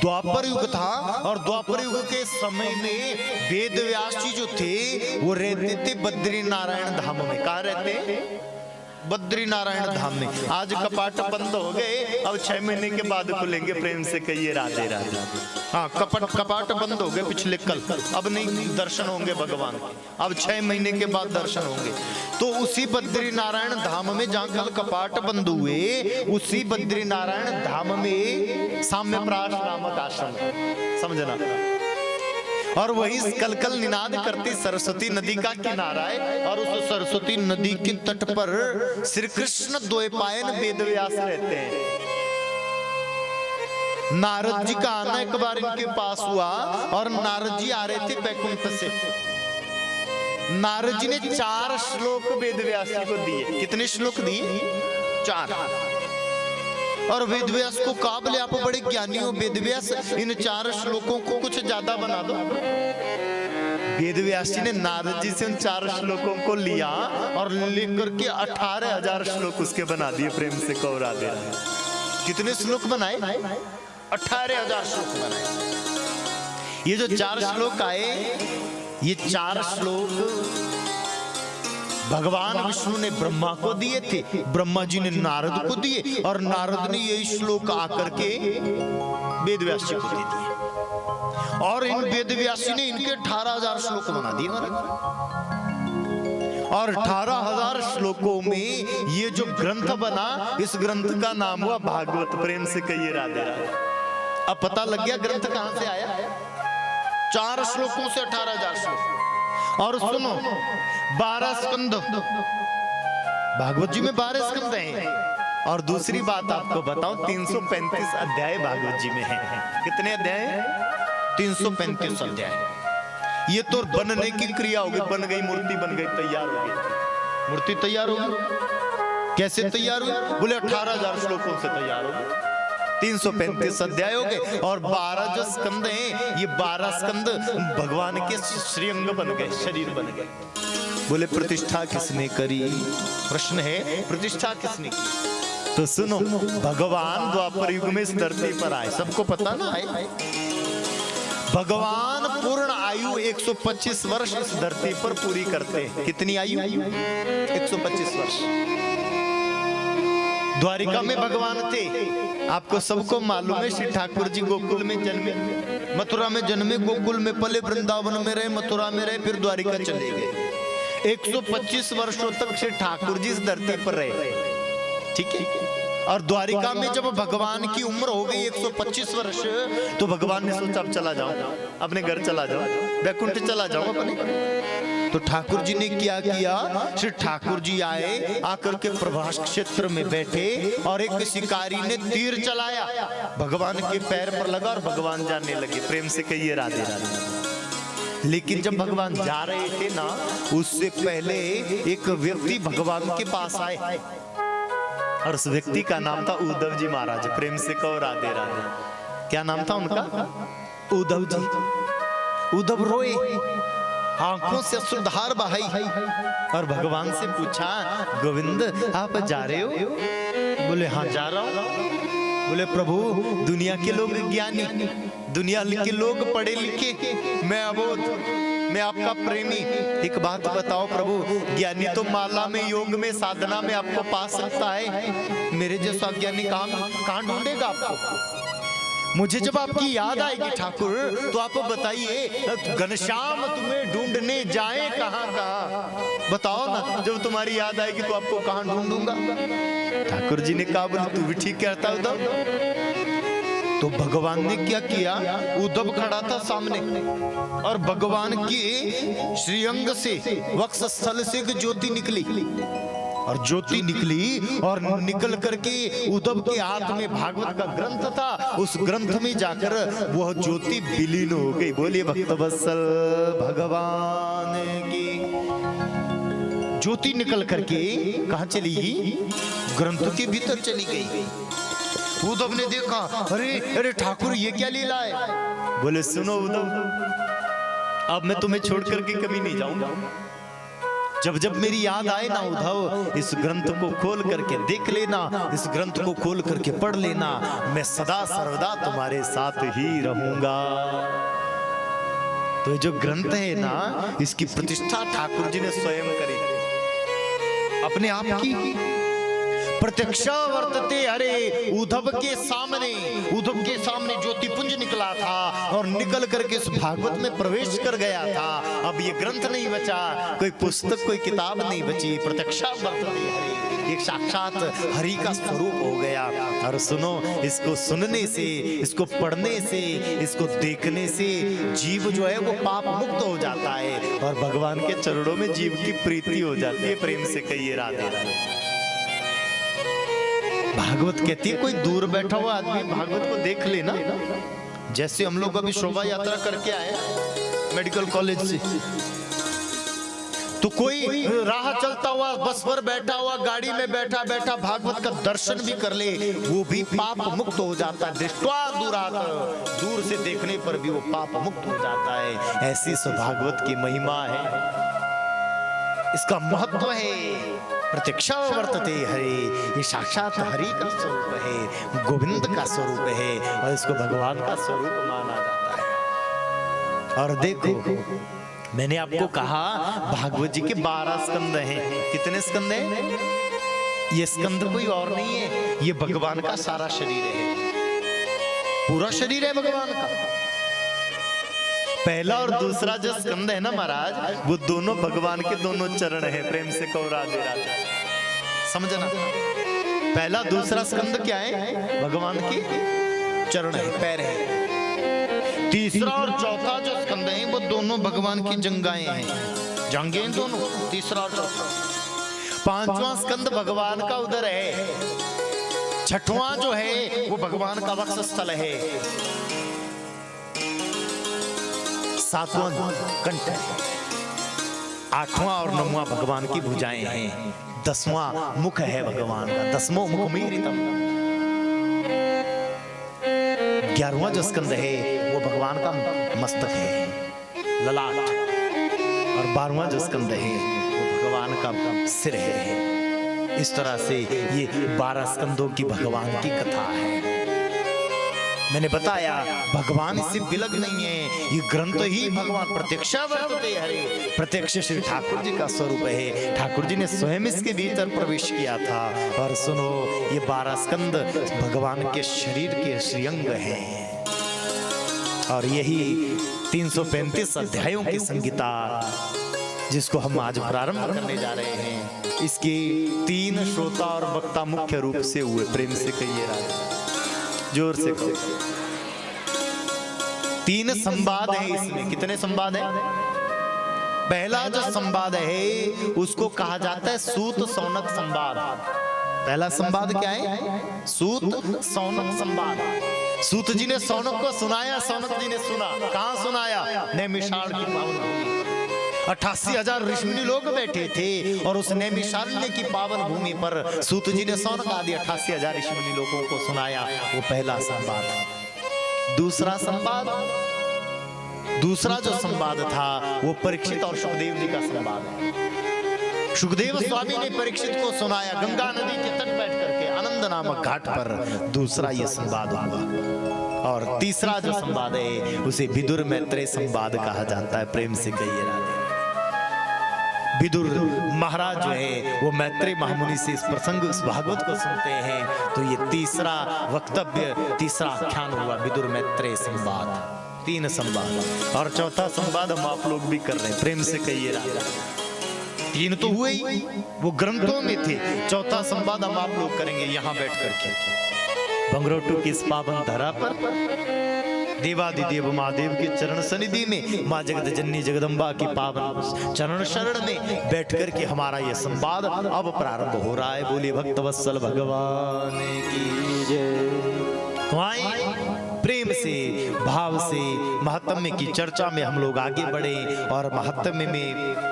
द्वापर युग था। और द्वापर युग के समय में वेद व्यास जी जो थे वो रहते थे बद्री नारायण धाम में। कहाँ रहते? बद्री नारायण धाम में। आज कपाट बंद हो गए, अब 6 महीने के बाद खुलेंगे। प्रेम से कहिए राधे राधे। हाँ, कपाट बंद हो गए पिछले कल, अब नहीं दर्शन होंगे भगवान, अब 6 महीने के बाद दर्शन होंगे। तो उसी बद्री नारायण धाम में जहाँ कल कपाट बंद हुए, उसी बद्री नारायण धाम में साम्यप्राश नामक आश्रम, समझना। और वही कलकल निनाद करती सरस्वती नदी का किनारा है, और उस सरस्वती नदी के तट पर श्री कृष्ण द्वैपायन वेदव्यास रहते हैं। नारद जी का आना एक बार इनके पास हुआ, और नारद जी आ रहे थे बैकुंठ से। नारद जी ने 4 श्लोक वेदव्यास जी को दिए। कितने श्लोक दिए? 4। और वेदव्यास को कहा, बोले आप बड़े ज्ञानी हो वेदव्यास, इन 4 श्लोकों को कुछ ज्यादा बना दो। वेदव्यास जी ने नारद जी से उन 4 श्लोकों को लिया और लेकर के 18,000 श्लोक उसके बना दिए। प्रेम से कहो राधे राधे। कितने श्लोक बनाए? 18,000 श्लोक बनाए। ये जो 4 श्लोक आए, ये 4 श्लोक भगवान विष्णु ने ब्रह्मा को दिए थे, ब्रह्मा जी ने नारद को दिए, और नारद ने यही श्लोक आकर के वेदव्यास जी को दे दिए। और इन वेदव्यास जी ने इनके 18,000 श्लोक बना दिए। और 18,000 श्लोकों में ये जो ग्रंथ बना, इस ग्रंथ का नाम हुआ भागवत। प्रेम से कहिए राधे राधे। अब पता लग गया ग्रंथ कहां से आया? 4 श्लोकों से 18,000 श्लोक। और सुनो, 12 स्कंद भागवत जी में, 12 स्कंद हैं। और दूसरी बात आपको बताऊं, 335 अध्याय भागवत जी में हैं। कितने अध्याय? 335 अध्याय। ये तो बनने की क्रिया होगी, बन गई मूर्ति, बन गई, तैयार हो गई मूर्ति, तैयार हो गई। कैसे तैयार हुई? बोले 18,000 श्लोकों से तैयार हो गई। 335 अध्याय हो गए और 12 जो स्कंद हैं, ये 12 स्कंद भगवान के श्रीअंग बन गए, शरीर बन गए। बोले प्रतिष्ठा किसने करी? प्रश्न है, प्रतिष्ठा किसने की? तो सुनो, भगवान द्वापर युग में इस धरती पर आए, सबको पता ना आए। भगवान पूर्ण आयु 125 वर्ष इस धरती पर पूरी करते हैं। कितनी आयु? 125 वर्ष। द्वारिका में भगवान थे, आपको सबको मालूम है। श्री ठाकुर जी गोकुल में जन्मे, मथुरा में जन्मे, गोकुल में पले, वृंदावन में रहे, मथुरा में रहे, फिर द्वारिका चले गए। 125 वर्षों तक श्री ठाकुर जी इस धरती पर रहे, ठीक है। और द्वारिका में जब भगवान की उम्र हो गई 125 वर्ष, तो भगवान ने सोचा अब चला जाओ, अपने घर चला जाओ, वैकुंठ चला जाओ अपने। तो ठाकुर जी ने क्या किया? श्री ठाकुर जी आए, आकर के प्रभास क्षेत्र में बैठे और एक शिकारी ने तीर चलाया, भगवान के पैर पर लगा और भगवान जाने लगे। प्रेम से कहिए राधे राधे। लेकिन जब भगवान जा रहे थे ना, उससे पहले एक व्यक्ति भगवान के पास आए और उस व्यक्ति का नाम था उद्धव जी महाराज। प्रेम से कहो राधे राधे। क्या नाम था उनका? उद्धव जी। उद्धव रोए, आंखों से अश्रुधार बहाई और भगवान से पूछा, गोविंद आप जा रहे हो? बोले हाँ जा रहा हूं। बोले प्रभु, दुनिया के लोग ज्ञानी, दुनिया के लोग पढ़े लिखे, मैं अबोध, मैं आपका प्रेमी। एक बात बताओ प्रभु, ज्ञानी तो माला में, योग में, साधना में आपको पा सकता है, मेरे जैसा ज्ञानी कहां ढूंढेगा आपको? मुझे जब आपकी याद आएगी ठाकुर, तो आप बताइए घनश्याम तुम्हें ढूंढने जाए कहां कहां? बताओ ना, जब तुम्हारी याद आएगी तो आपको कहां ढूंढूंगा? ठाकुर जी ने कहा, बोले तू भी ठीक कहता उद्धव। तो भगवान ने क्या किया? उद्धव खड़ा था सामने और भगवान के श्रीअंग से, वक्षस्थल से एक ज्योति निकली और ज्योति निकली और निकल करके उद्धव के हाथ में भागवत का ग्रंथ था, उस ग्रंथ में जाकर वह ज्योति विलीन हो गई। बोलिए भक्तवत्सल भगवान की। ज्योति निकल करके कहां चली गई? ग्रंथ के भीतर चली गई। उद्धव ने देखा, अरे अरे ठाकुर ये क्या लीला है? बोले सुनो उद्धव, अब मैं तुम्हें छोड़ करके कभी नहीं जाऊंगा। जब जब मेरी याद आए ना उद्धव, इस ग्रंथ को खोल करके देख लेना, इस ग्रंथ को खोल करके पढ़ लेना, मैं सदा सर्वदा तुम्हारे साथ ही रहूंगा। तो जो ग्रंथ है ना, इसकी प्रतिष्ठा ठाकुर जी ने स्वयं करी, अपने आप की। प्रत्यक्षा वर्तते, अरे उद्धव के सामने ज्योतिपुंज निकला था और निकल करके इस भागवत में प्रवेश कर गया था। अब ये ग्रंथ नहीं बचा, कोई पुस्तक, कोई किताब नहीं बची, प्रत्यक्षा वर्तते हरि, एक साक्षात हरि का स्वरूप हो गया। और सुनो, इसको सुनने से, इसको पढ़ने से, इसको देखने से जीव जो है वो पाप मुक्त हो जाता है और भगवान के चरणों में जीव की प्रीति हो जाती है। प्रेम से कहिए राधे राधे। भागवत कहती है, कोई दूर बैठा हुआ आदमी भागवत को देख लेना। जैसे हम लोग अभी शोभा यात्रा करके आए मेडिकल कॉलेज से, तो कोई राह चलता हुआ, बस पर बैठा हुआ, गाड़ी में बैठा बैठा भागवत का दर्शन भी कर ले, वो भी पाप मुक्त हो जाता है। दृष्टवा दूरात्, दूर से देखने पर भी वो पाप मुक्त हो जाता है। ऐसी इस भागवत की महिमा है, इसका महत्व है। प्रत्यक्षा वर्तते हरि, ये साक्षात हरि का स्वरूप है, गोविंद का स्वरूप है और इसको भगवान का स्वरूप माना जाता है। और देखो, मैंने आपको कहा भागवत जी के 12 स्कंद हैं। कितने स्कंद हैं? ये स्कंद कोई और नहीं है, ये भगवान का सारा शरीर है, पूरा शरीर है भगवान का। पहला और दूसरा जो स्कंद है ना महाराज, वो दोनों भगवान के दोनों चरण है। प्रेम से कहो राधे राधे। समझना, पहला दूसरा स्कंद क्या है? भगवान के चरण है, पैर है। तीसरा और चौथा जो स्कंद है वो दोनों भगवान की जंगाएं हैं, जंगें दोनों, तीसरा और चौथा। पांचवा स्कंद भगवान का उदर है। छठवां जो है वो भगवान का वक्षस्थल है। 7वां कंठ है, 8वां और 9वां भगवान की भुजाएं हैं, 10वां मुख है भगवान का, 10वां मुख मीरितम। 11वां जो स्कंद है वो भगवान का मस्तक है, ललाट, और 12वां जो स्कंद है वो भगवान का सिर है। इस तरह से ये 12 स्कंदों की भगवान की कथा है। मैंने बताया भगवान इससे विलग नहीं है, ये ग्रंथ ही भगवान प्रत्यक्षावर्तते हरे, प्रत्यक्ष श्री ठाकुर जी का स्वरूप है। ठाकुर जी ने स्वयं इसके भीतर प्रवेश किया था। और सुनो, ये 12 स्कंद भगवान के शरीर के श्रीअंग हैं, और यही 335 अध्यायों की संगीता जिसको हम आज प्रारंभ करने जा रहे हैं, इसके 3 श्रोता और वक्ता मुख्य रूप से हुए। प्रेम से कहिए राजा, जोर से कहो। 3 संवाद है इसमें। कितने संवाद है? पहला जो संवाद है उसको कहा जाता है सूत सौनक संवाद। पहला संवाद क्या है? सूत सौनक संवाद। सूत जी ने सौनक को सुनाया, सौनक जी ने सुना। कहां सुनाया? नैमिषारण्य की पावन भूमि। 88,000 ऋषिमुनि लोग बैठे थे और उस नैमिषारण्य की पावन भूमि पर सूत जी ने सौनक आदि 88,000 ऋषिमुनि लोगों को सुनाया। वो पहला संवाद। दूसरा संवाद, दूसरा जो संवाद था वो परीक्षित और सुखदेव जी का संवाद है। सुखदेव स्वामी ने परीक्षित को सुनाया गंगा नदी के तट बैठ करके आनंद नामक घाट पर। दूसरा ये संवाद हुआ। और तीसरा जो संवाद है उसे विदुर मैत्रेय संवाद कहा जाता है। प्रेम से कहिए राधे। विदुर महाराज जो है वो मैत्रेय महामुनि से इस प्रसंग, इस भागवत को सुनते हैं। तो ये तीसरा वक्तव्य, तीसरा आख्यान हुआ विदुर मैत्रेय संवाद। 3 संवाद। और चौथा संवाद हम आप लोग भी कर रहे हैं। प्रेम से कहिए राजा। 3 तो हुए ही, वो ग्रंथों में थे। चौथा संवाद हम आप लोग करेंगे यहाँ बैठ करके बंगरोटू की इस पावन धरा पर, देवादिदेव महादेव के चरण सनिधि में, माँ जगत जननी जगदम्बा की पावन चरण शरण में बैठ करके हमारा यह संवाद अब प्रारंभ हो रहा है। बोलिए भक्तवत्सल भगवान की जय। प्रेम से, भाव से महात्म्य की चर्चा में हम लोग आगे बढ़े। और महात्म्य में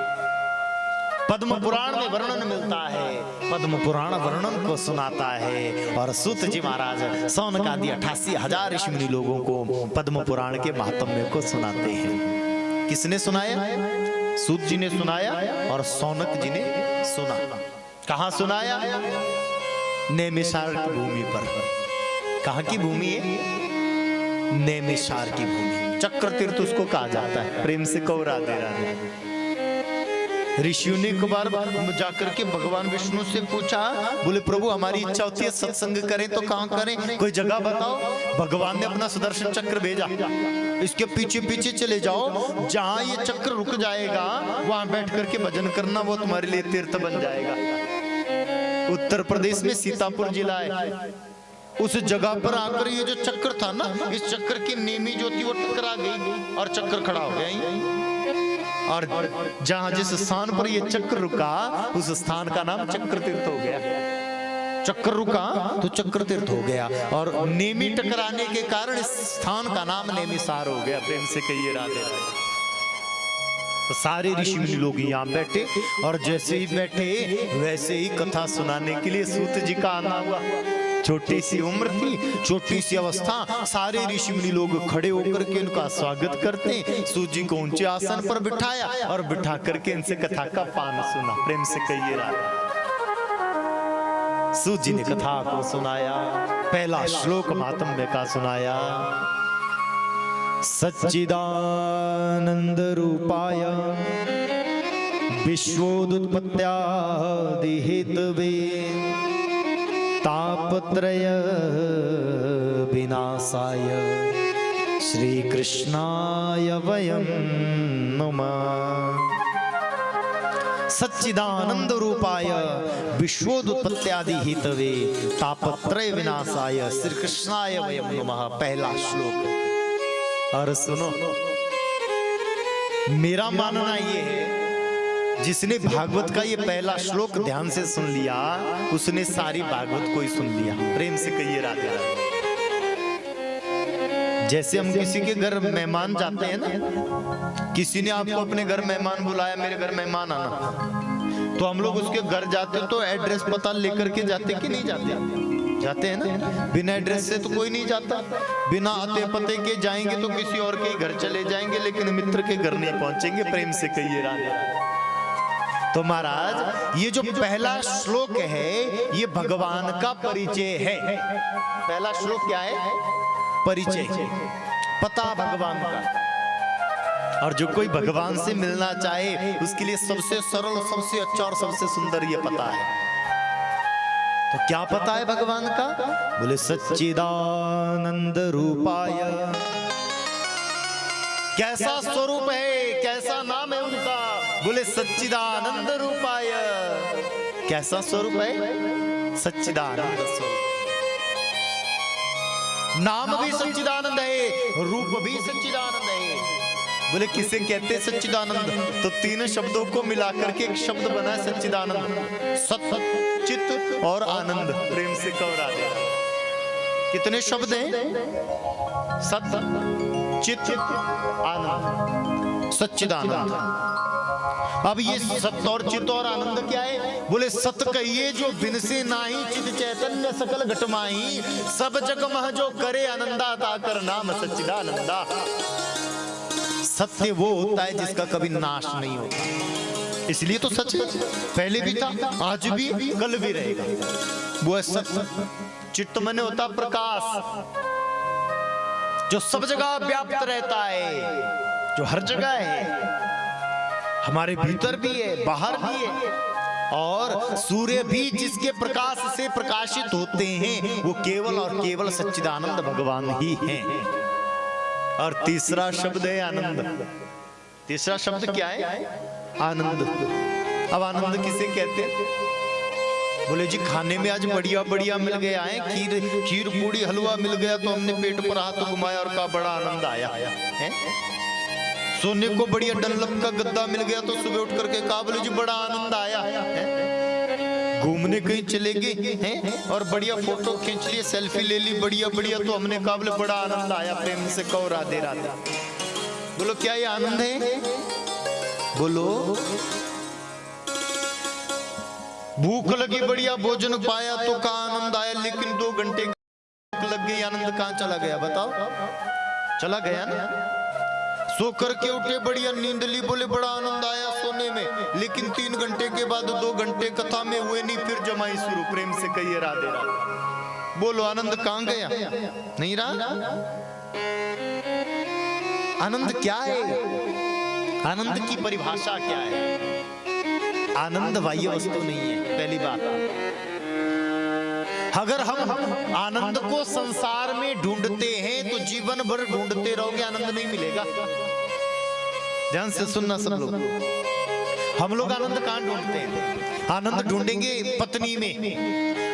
पद्म पुराण में वर्णन मिलता है, पद्म पुराण वर्णन को सुनाता है। और सूत जी महाराज सौनक आदि 88,000 ऋषिमुनि लोगों को पद्म पुराण के महात्म्य को सुनाते हैं। किसने सुनाया? सूत जी ने सुनाया और सौनक जी ने सुना। कहां सुनाया? नैमिषार की भूमि पर। कहां की भूमि है? नैमिषार की भूमि। चक्र तीर्थ उसको कहा जाता है। प्रेम से कहो राधे राधे। ऋषियों ने एक बार जाकर के भगवान विष्णु से पूछा, बोले प्रभु हमारी इच्छा होती है सत्संग करें तो कहां करें, कोई जगह बताओ। भगवान ने अपना सुदर्शन चक्र भेजा, इसके पीछे पीछे चले जाओ, जहां ये चक्र रुक जाएगा वहां बैठ करके भजन करना, वो तुम्हारे लिए तीर्थ बन जाएगा। उत्तर प्रदेश में सीतापुर जिला है, उस जगह पर आकर ये जो चक्र था ना, इस चक्र की नेमी जो थी वो टकरा गई और चक्र खड़ा हो गया। और जहां जिस स्थान पर ये चक्र रुका उस स्थान का नाम चक्र तीर्थ हो गया। चक्र रुका तो चक्र तीर्थ हो गया। और नेमी टकराने के कारण इस स्थान का नाम नेमिसार हो गया। प्रेम से कहिए राधे। तो सारे ऋषि मुनि लोग यहाँ बैठे और जैसे ही बैठे वैसे ही कथा सुनाने के लिए सूत जी का आना हुआ। छोटी सी उम्र थी, छोटी सी अवस्था, सारे ऋषि मुनि लोग खड़े होकर के उनका स्वागत करते। सूत जी को ऊंचे आसन पर बिठाया और बिठा करके इनसे कथा का पान सुना। प्रेम से कहिए राधे। सूत जी ने कथा को सुनाया, पहला श्लोक महात्म्य का सुनाया। सच्चिदानंद रूपाय विश्वोदुत्पत्त्यादि हेतवे तापत्रय विनाशाय श्री कृष्णाय वयं नमः। सच्चिदानंद रूपाय विश्वोदुत्पत्त्यादि हेतवे तापत्रय विनाशाय श्री कृष्णाय वयं नमः। पहला श्लोक। और सुनो, मेरा मानना ये है, जिसने भागवत का ये पहला श्लोक ध्यान से सुन लिया उसने सारी भागवत को ही सुन लिया। प्रेम से कहिए राधे राधे। जैसे हम किसी के घर मेहमान जाते हैं ना, किसी ने आपको अपने घर मेहमान बुलाया, मेरे घर मेहमान आना, तो हम लोग उसके घर जाते तो एड्रेस पता लेकर के जाते कि नहीं जाते? जाते हैं ना। बिना एड्रेस से तो कोई नहीं जाता, बिना आते पते के जाएंगे तो किसी और के घर चले जाएंगे, लेकिन मित्र के घर नहीं पहुंचेंगे। प्रेम से कहिए राधे। तो महाराज ये जो पहला श्लोक है ये भगवान का परिचय है। पहला श्लोक क्या है? परिचय, पता भगवान का। और जो कोई भगवान से मिलना चाहे उसके लिए सबसे सरल, सबसे अच्छा और सबसे सुंदर ये पता है। तो क्या पता है भगवान का? बोले सच्चिदानंद रूपाय। कैसा स्वरूप है, कैसा नाम है उनका? बोले सच्चिदानंद रूपाय। कैसा स्वरूप है? सच्चिदानंद स्वरूप। नाम भी सच्चिदानंद है, रूप भी सच्चिदानंद है। बोले किसे कहते सच्चिदानंद? तो तीन शब्दों को मिलाकर के एक शब्द बना है सच्चिदानंद। सत, चित और आनंद। प्रेम से कहो राधे। कितने शब्द हैं? सत, चित, आनंद, सच्चिदानंद। अब ये सत और चित और आनंद क्या है? बोले सत कहिए जो बिन से नाही, चित चैतन्य सकल घटमाही, सब जग मह जो करे आनंदा, ताकर नाम सच्चिदानंदा। सत्य वो होता है जिसका कभी नाश नहीं होता, इसलिए तो सच है। पहले भी था, आज भी, कल भी रहेगा। वो है सत्य। चित्त मन होता प्रकाश, जो सब जगह व्याप्त रहता है, जो हर जगह है, हमारे भीतर भी है, बाहर भी है। और सूर्य भी जिसके प्रकाश से प्रकाशित होते हैं वो केवल और केवल सच्चिदानंद भगवान ही हैं। और तीसरा शब्द है आनंद। तीसरा शब्द क्या है? आनंद। अब आनंद किसे कहते हैं? बोले जी खाने में आज बढ़िया बढ़िया मिल गया है, खीर पूड़ी हलवा मिल गया तो हमने पेट पर हाथ घुमाया और कहा बड़ा आनंद आया है। सोने को बढ़िया डनलप का गद्दा मिल गया तो सुबह उठ करके कहा बोले जी बड़ा आनंद आया है। घूमने कहीं चले गए हैं और बढ़िया फोटो खींच लिए, सेल्फी ले ली बढ़िया बढ़िया, तो हमने कहा बोले बड़ा आनंद आया। प्रेम से कहो राधे राधे। बोलो क्या ये आनंद है? बोलो। भूख लगी बढ़िया भोजन पाया तो कहा आनंद आया, लेकिन 2 घंटे लग गई, आनंद कहां चला गया? बताओ। चला गया ना। सो करके उठे बढ़िया नींद ली, बोले बड़ा आनंद आया सोने में, लेकिन 3 घंटे के बाद 2 घंटे कथा में हुए नहीं, फिर जमाई शुरू। प्रेम से कहिए राधे राधे। बोलो आनंद कहां गया? नहीं रहा। आनंद क्या है? आनंद की परिभाषा क्या है? आनंद बाह्य वस्तु नहीं है, पहली बात। अगर हम आनंद को संसार में ढूंढते हैं तो जीवन भर ढूंढते रहोगे, आनंद नहीं मिलेगा। ध्यान से सुनना सब लोग। हम लोग आनंद कहां ढूंढते हैं? आनंद ढूंढेंगे पत्नी में,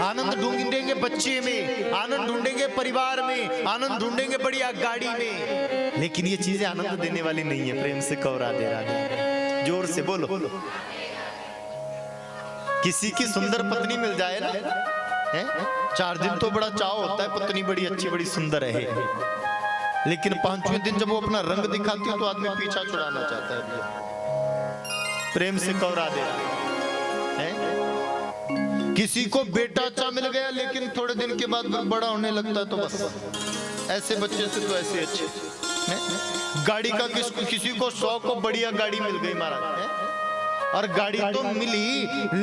आनंद ढूंढेंगे बच्चे में, आनंद ढूंढेंगे परिवार में, आनंद ढूंढेंगे बढ़िया गाड़ी में, लेकिन ये चीजें आनंद देने वाली नहीं है। प्रेम से कहो राधे राधे। जोर से बोलो। किसी की सुंदर पत्नी मिल जाए ना, 4 दिन तो बड़ा चाव होता है, पत्नी बड़ी अच्छी बड़ी सुंदर है, लेकिन 5वें दिन जब वो अपना रंग दिखाती है तो आदमी पीछा छुड़ाना चाहता है। प्रेम से कहो राधे राधे। किसी को बेटा अच्छा मिल गया, लेकिन थोड़े दिन के बाद बड़ा होने लगता है तो बस ऐसे बच्चे से तो ऐसे अच्छे। गाड़ी का किसी को शौक हो, बढ़िया गाड़ी मिल गई महाराज, और गाड़ी तो मिली,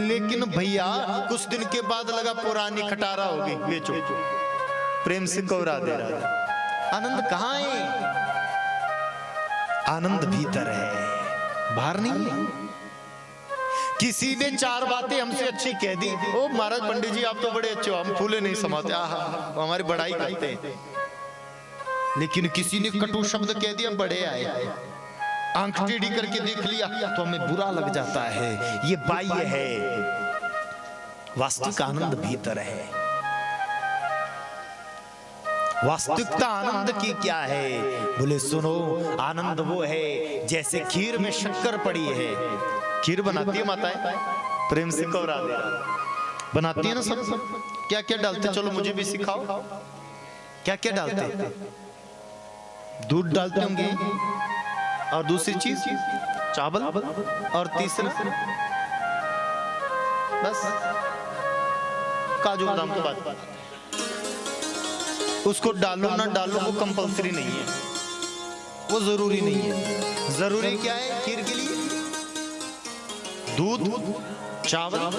लेकिन भैया कुछ दिन के बाद लगा पुरानी खटारा होगी, बेचो। प्रेम से कहो राधे राधे। आनंद कहाँ है? आनंद भीतर है, बाहर नहीं है। किसी ने 4 बातें हमसे अच्छी कह दी, ओ महाराज पंडित जी आप तो बड़े अच्छे हो, हम फूले नहीं समाते, हमारी बड़ाई करते हैं। लेकिन किसी ने कटु शब्द कह दिया, बड़े आए, आंख टेढ़ी करके देख लिया तो हमें बुरा लग जाता है। ये बाह्य है, वास्तविक आनंद भीतर है। वास्तविकता आनंद की क्या है? बोले सुनो, आनंद वो है जैसे खीर में शक्कर पड़ी है। खीर बनाती है माताएं, प्रेम से कहो राधे, बनाती है ना सब। क्या क्या डालते? चलो मुझे भी सिखाओ, क्या क्या डालते? दूध डालते होंगे, और दूसरी चीज चावल, और तीसरा बस काजू बादाम के बाद उसको डालो ना डालो वो कंपलसरी नहीं है, वो जरूरी नहीं है। जरूरी क्या है खीर के लिए? दूध, चावल,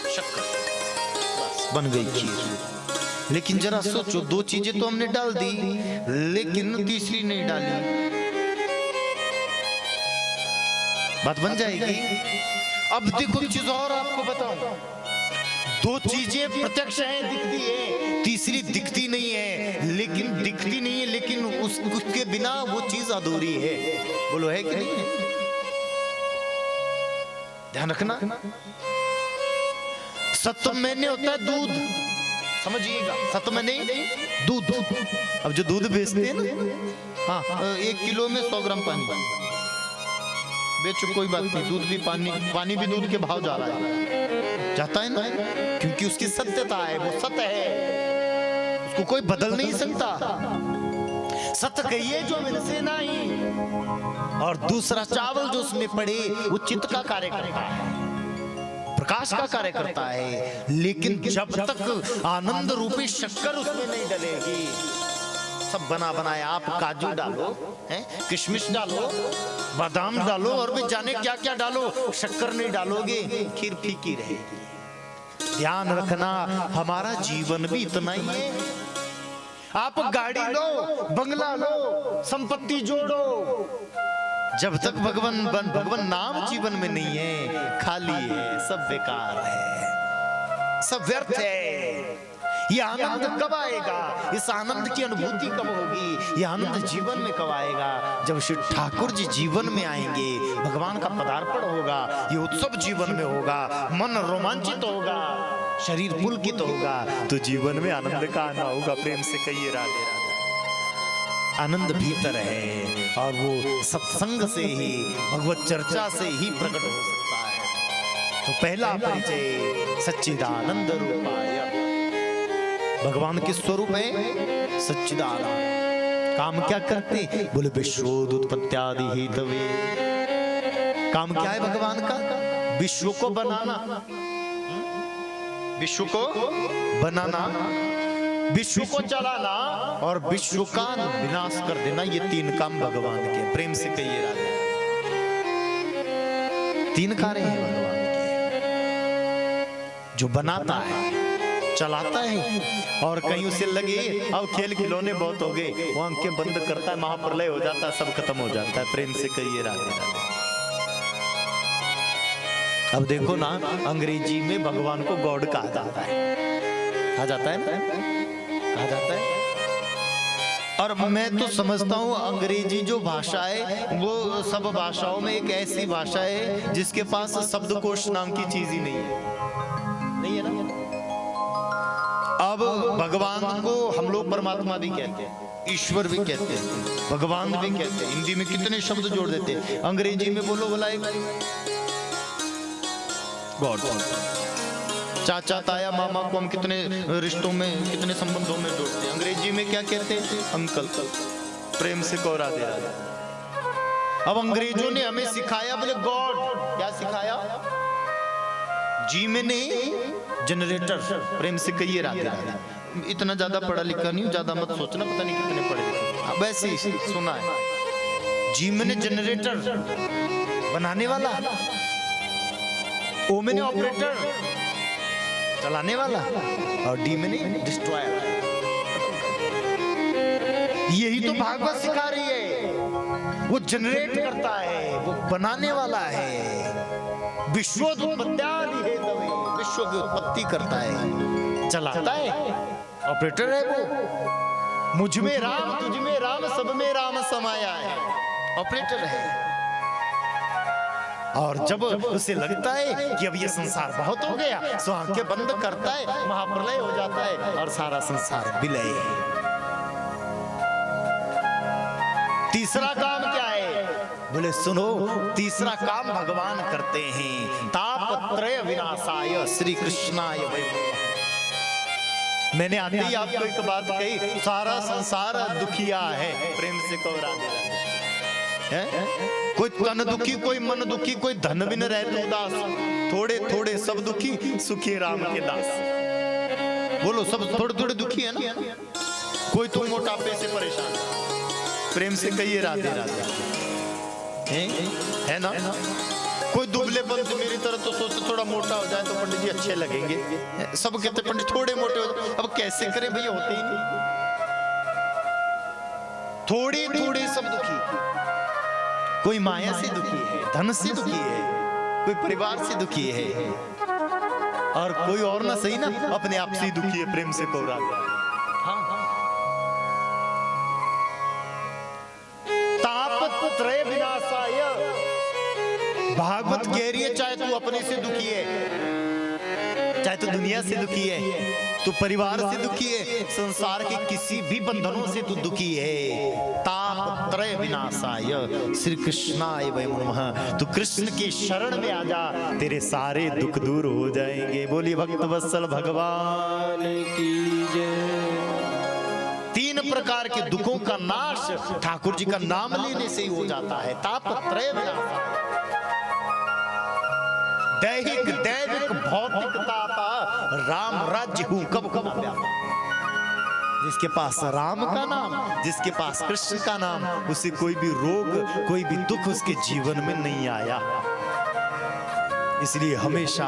शक्कर, बस बन गई खीर। लेकिन जरा सोचो, दो चीजें तो हमने डाल दी लेकिन तीसरी नहीं डाली, बात बन जाएगी। अब देखो चीज और आपको बताऊं, दो चीजें प्रत्यक्ष हैं, दिखती है, तीसरी दिखती नहीं है, लेकिन दिखती नहीं है लेकिन उसके बिना वो चीज अधूरी है। बोलो है कि नहीं है? ध्यान रखना। सत्व मैंने होता है दूध, समझिएगा, सत्व मैंने दूध। अब जो दूध बेचते हैं ना, हाँ, 1 किलो में 100 ग्राम पानी बेचो, कोई बात नहीं, दूध भी पानी भी दूध के भाव जा रहा है, जाता है ना, क्योंकि उसकी सत्यता है, वो सत्य है, उसको कोई बदल नहीं सकता। सत्य कहिए जो मिलसे नहीं। और दूसरा चावल जो उसमें पड़े वो चित्त का कार्य करता है, प्रकाश का कार्य करता है, लेकिन जब तक आनंद रूपी शक्कर उसमें नहीं डलेगी, सब बना बनाया आप काजू डालो, किशमिश डालो, बादाम डालो, और भी जाने क्या क्या डालो, शक्कर नहीं डालोगे, खीर फीकी रहेगी। ध्यान रखना, हमारा जीवन भी इतना ही है। आप गाड़ी लो, बंगला लो, संपत्ति जोड़ो, जब तक भगवान नाम जीवन में नहीं है, खाली है, सब बेकार है, सब व्यर्थ है। ये आनंद कब आएगा? इस आनंद की अनुभूति कब होगी? ये आनंद जीवन में कब आएगा? जब श्री ठाकुर जी जीवन में आएंगे, भगवान का पदार्पण होगा, ये उत्सव जीवन में होगा, मन रोमांचित होगा, शरीर पुलकित होगा, तो जीवन में आनंद का आना होगा। प्रेम से कहिए राधे राधे। आनंद भीतर है और वो सत्संग से ही, भगवत चर्चा से ही प्रकट हो सकता है। तो पहला परिचय सच्चिदानंद रूपाय। भगवान के स्वरूप है सच्चिदानंद। काम क्या करते? बोले विश्वोत्पत्त्यादि हेतवे। काम क्या है भगवान का? विश्व को बनाना, विश्व को बनाना, विश्व को चलाना और विश्व का विनाश कर देना। ये 3 काम भगवान के। प्रेम से कहिए राधे। 3 कार्य हैं भगवान के, जो बनाता है, चलाता है, और कहीं उसे लगे अब खेल खिलौने बहुत हो गए, वो आंखें बंद करता है, महाप्रलय हो जाता है, सब खत्म हो जाता है। प्रेम से कहिए राधे राधे। अब देखो ना, अंग्रेजी में भगवान को गॉड कहा जाता है, कहा जाता है ना, कहा जाता है। और मैं तो समझता हूँ अंग्रेजी जो भाषा है वो सब भाषाओं में एक ऐसी भाषा है जिसके पास शब्दकोश नाम की चीज ही नहीं है, नहीं है ना। अब भगवान को हम लोग परमात्मा भी कहते हैं, ईश्वर भी कहते हैं, भगवान भी कहते हैं। हिंदी में कितने शब्द जोड़ देते हैं, अंग्रेजी में बोलो बोला गॉड। चाचा ताया मामा को हम कितने रिश्तों में, कितने संबंधों में जोड़ते हैं। अंग्रेजी में क्या कहते हैं? अंकल। प्रेम से कहो राधे राधे। अब अंग्रेजों ने हमें सिखाया, बोले गॉड। क्या सिखाया? जी में नहीं, जनरेटर। प्रेम से कहिए राधे राधे। इतना ज्यादा पढ़ा लिखा नहीं हूं, ज्यादा मत सोचना, पता नहीं कितने पढ़े लिखे, वैसे ही सुना है। जी में जनरेटर, बनाने वाला। ओ में ऑपरेटर, चलाने वाला। और डी में डिस्ट्रॉयर। यही तो भागवत सिखा रही है। वो जनरेट करता है, वो बनाने वाला है। विश्वोत्पत्त्यादि हेतवे, विश्व की उत्पत्ति करता है, चलाता है, ऑपरेटर है वो। मुझ में राम, तुझ में राम, सब में राम समाया है, ऑपरेटर है। और जब उसे लगता है कि अब ये संसार बहुत हो गया, तो आंखें बंद करता है, महाप्रलय हो जाता है और सारा संसार विलय है। तीसरा काम क्या है? बोले सुनो, तीसरा काम भगवान करते हैं, तापत्रय विनाशाय श्री कृष्णाय वै। मैंने आते ही आपको एक बात कही, सारा संसार दुखिया है, प्रेम से कहो राधे राधे। है कोई तन दुखी, कोई मन दुखी, कोई धन बिन रहते उदास, थोड़े थोड़े सब दुखी, सुखी राम के दास। बोलो सब थोड़े थोड़े दुखी है ना? कोई तो मोटापे से परेशान, प्रेम से कहिए राधे राधे। है ना? कोई दुबले बन से मेरी तरह तो सोचते थोड़ा मोटा हो जाए तो पंडित जी अच्छे लगेंगे, सब कहते पंडित थोड़े मोटे हो जाए। अब कैसे करें भैया, होते ही नहीं। थोड़े थोड़े सब दुखी, कोई माया से दुखी है, धन से दुखी है, कोई परिवार से दुखी है, और कोई और ना सही ना अपने आप से दुखी है। प्रेम से कहो राधे। तापत्रय विनाशाय, भागवत कह रही है चाहे तू अपने से दुखी है, चाहे तू दुनिया से दुखी है, तू परिवार से दुखी है, संसार के किसी भी बंधनों से तू दुखी है, तापत्रय विनाशाय श्री कृष्णाय वयं नमः। तू कृष्ण की शरण में आ जा, तेरे सारे दुख दूर हो जाएंगे। बोलिए भक्त वत्सल भगवान की जय। तीन प्रकार के दुखों का नाश ठाकुर जी का नाम लेने से ही हो जाता है। तापत्रय विनाशाय, दैहिक दैविक भौतिक ताप, राम राज्य हूं कब कब व्यापा। जिसके पास राम का नाम, जिसके पास कृष्ण का नाम, उसे कोई भी रोग, कोई भी दुख उसके जीवन में नहीं आया। इसलिए हमेशा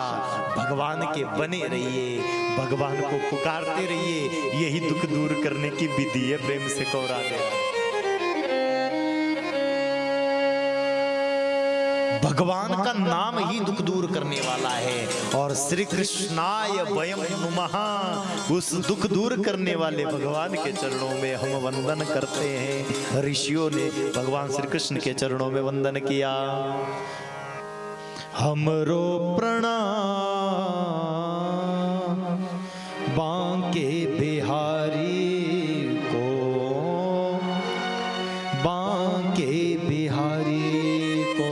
भगवान के बने रहिए, भगवान को पुकारते रहिए, यही दुख दूर करने की विधि है। प्रेम से कहो राधे। भगवान का नाम ही दुख दूर करने वाला है, और श्री कृष्णाय वयं नमः, उस दुख दूर करने वाले भगवान के चरणों में हम वंदन करते हैं। ऋषियों ने भगवान श्री कृष्ण के चरणों में वंदन किया। हमरो प्रणाम बांके बिहारी को, बांके बिहारी को,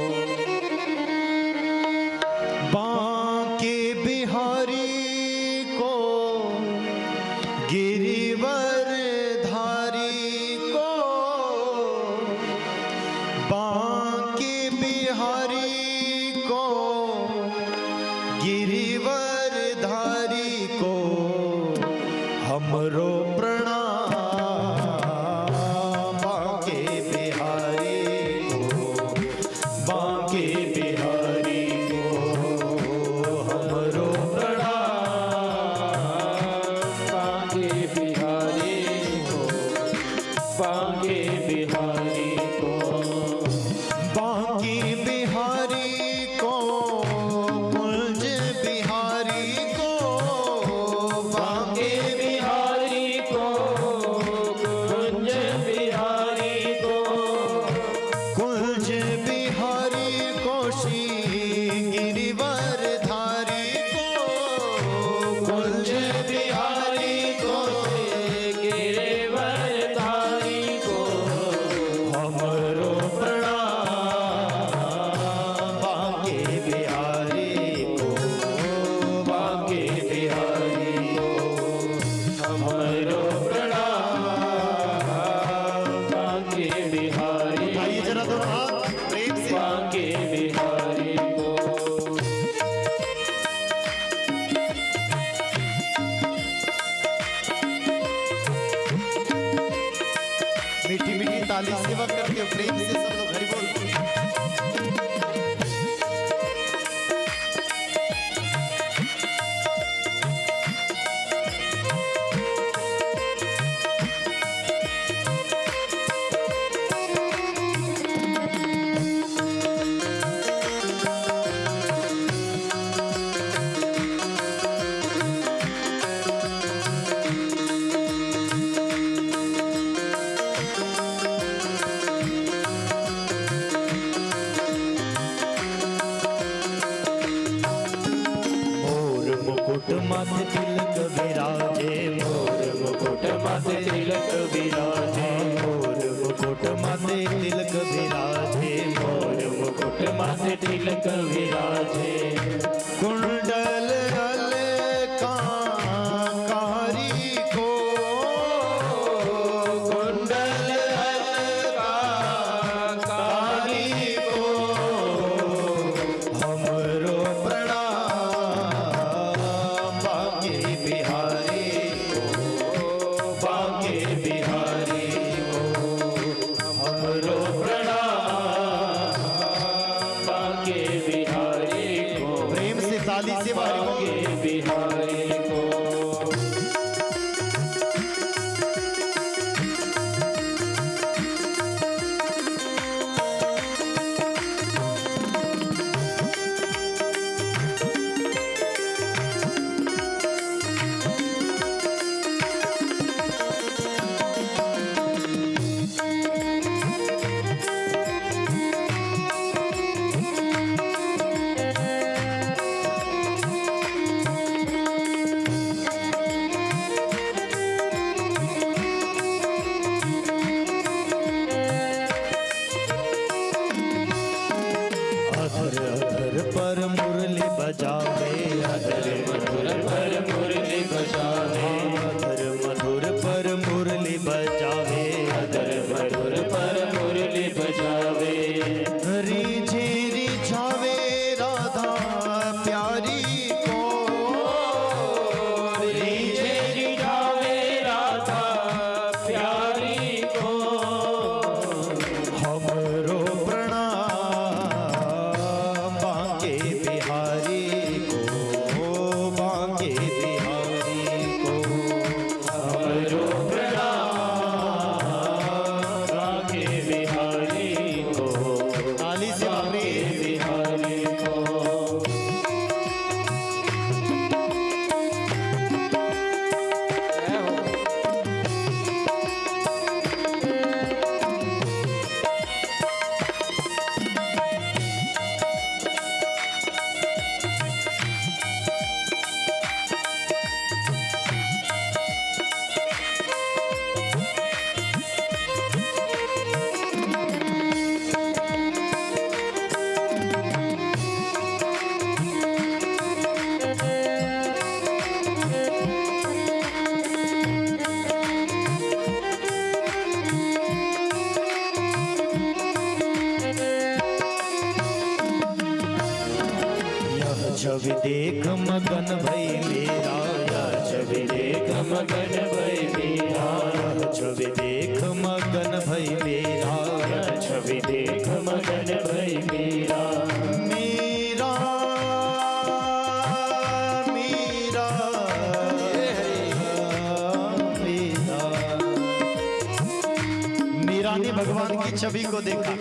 बांके बिहारी को, गिरिवर धारी को, बांके बिहारी को, गिरिवर धारी को, हमरो प्रणाम बांके बिहारी को, बांके बिहारी को, हमरो प्रणाम बांके बिहारी को, बांके बिहारी को, बांके बिहारी को, कुंज बिहारी को, बांके बिहारी को, कुंज बिहारी को, कुंज बिहारी को, श्री गिरिवर धारी को, कुंज बिहारी को, श्री गिरिवर धारी को, हमरो प्रणाम बांके बिहारी को, बांके बिहारी को, हमरो प्रणाम बांके बिहारी। आइए जरा दोनों हाथ प्रेम से, बांके बिहारी को। मीठी मीठी ताली सेवा करते हो, प्रेम से सब लोग हरि बोल। मोर मुकुट माथे तिलक विराजे, मोर मुकुट माथे तिलक विराजे, मोर मुकुट माथे तिलक विराजे, मोर मुकुट माथे तिलक विराजे, कुंडल अलंकारी बांके बिहारी को, बांके बिहारी को हमरो प्रणाम, बांके बिहारी को, प्रेम से ताली से बांके बिहारी को। अधर अधर पर मुरली बजावे, अधर मधुर पर मुरली बजावे, अधर मधुर पर मुरली बजावे, अधर मधुर पर मुरली बजावे। रिझे रिझावे राधा प्यारी को, रिझे रिझावे राधा प्यारी को, हमरो प्रणाम बांके बिहारी को, बांके बिहारी को हमरो प्रणाम बांके बिहारी को, ताली से बांके बिहारी को। यह छवि देख मगन भई मेरा, यह छवि देख मगन भई मेरा, यह छवि देख मगन भई मेरा, छवि देख मगन भई मेरा। मेरा मेरा मेरा। मीरा ने भगवान की छवि को देखा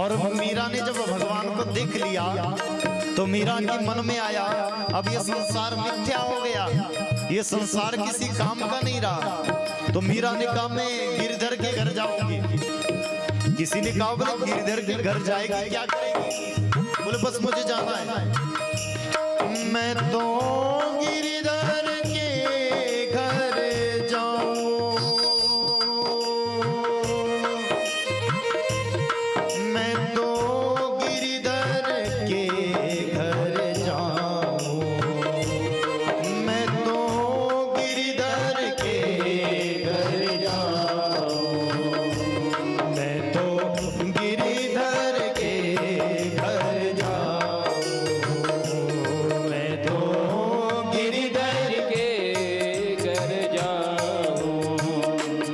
और मीरा ने जब भगवान को देख लिया तो मीरा के मन में आया अब ये संसार मिथ्या हो गया, ये संसार किसी काम का नहीं रहा। तो मीरा ने कहा मैं गिरधर के घर जाऊंगी। किसी ने कहा बोले गिरधर के घर जाएगी क्या करेगी? बोले बस मुझे जाना है, मैं तो गिरधर के घर जाऊं, मैं तो गिरधर के घर जाऊं, मैं तो गिरधर के घर जाऊं, मैं तो गिरधर के घर जाऊं, मैं तो गिरधर के घर जाऊं,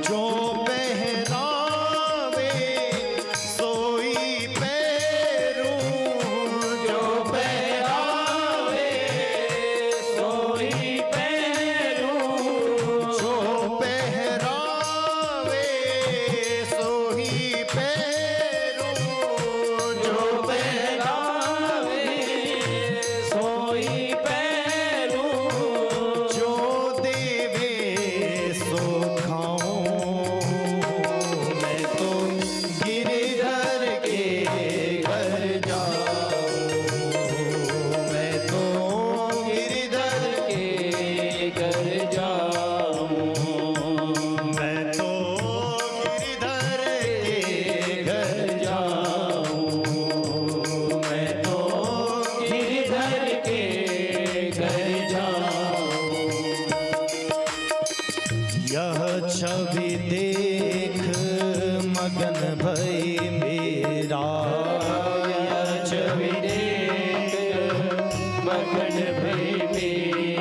जो पहरावे सोई पैरूं, जो पहरावे सोई पैरूं, जो पहरावे सोई पैरूं, जो पहरावे सोई पैरूं, जो देवे सो खाऊं, मैं तो गिरधर के घर जाऊं, मैं तो गिरधर के घर जाऊं, मैं तो गिरधर के घर जाऊं, मैं तो गिरधर के घर जाऊं। यह छवि देख मगन भई मेरा, छवि देख मगन भई मेरा,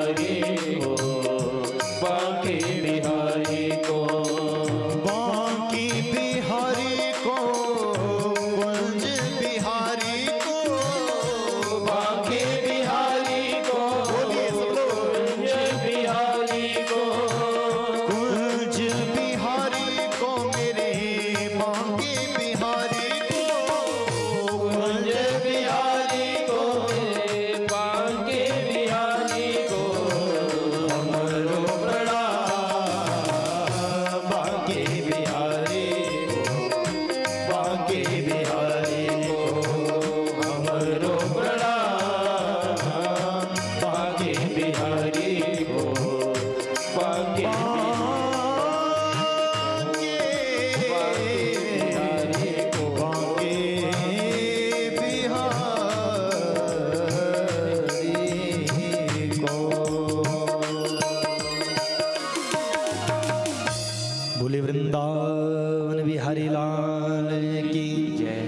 बिहारी को, बांके बिहारी को, बांके बिहारी को, कुंज बिहारी को, बांके बिहारी को, बोलिए सब लोग। कुंज बिहारी को, कुंज बिहारी को मेरे बांके बिहारी को, कुंज बिहारी को, बांके बिहारी को, हमरो प्रणाम। बांके बिहारी को, बांके बिहारी को, हमरो प्रणाम। बांके बिहारी को, बांके बिहारी को, बांके बिहारी को। बोले वृंदावन बिहारी लाल की जय।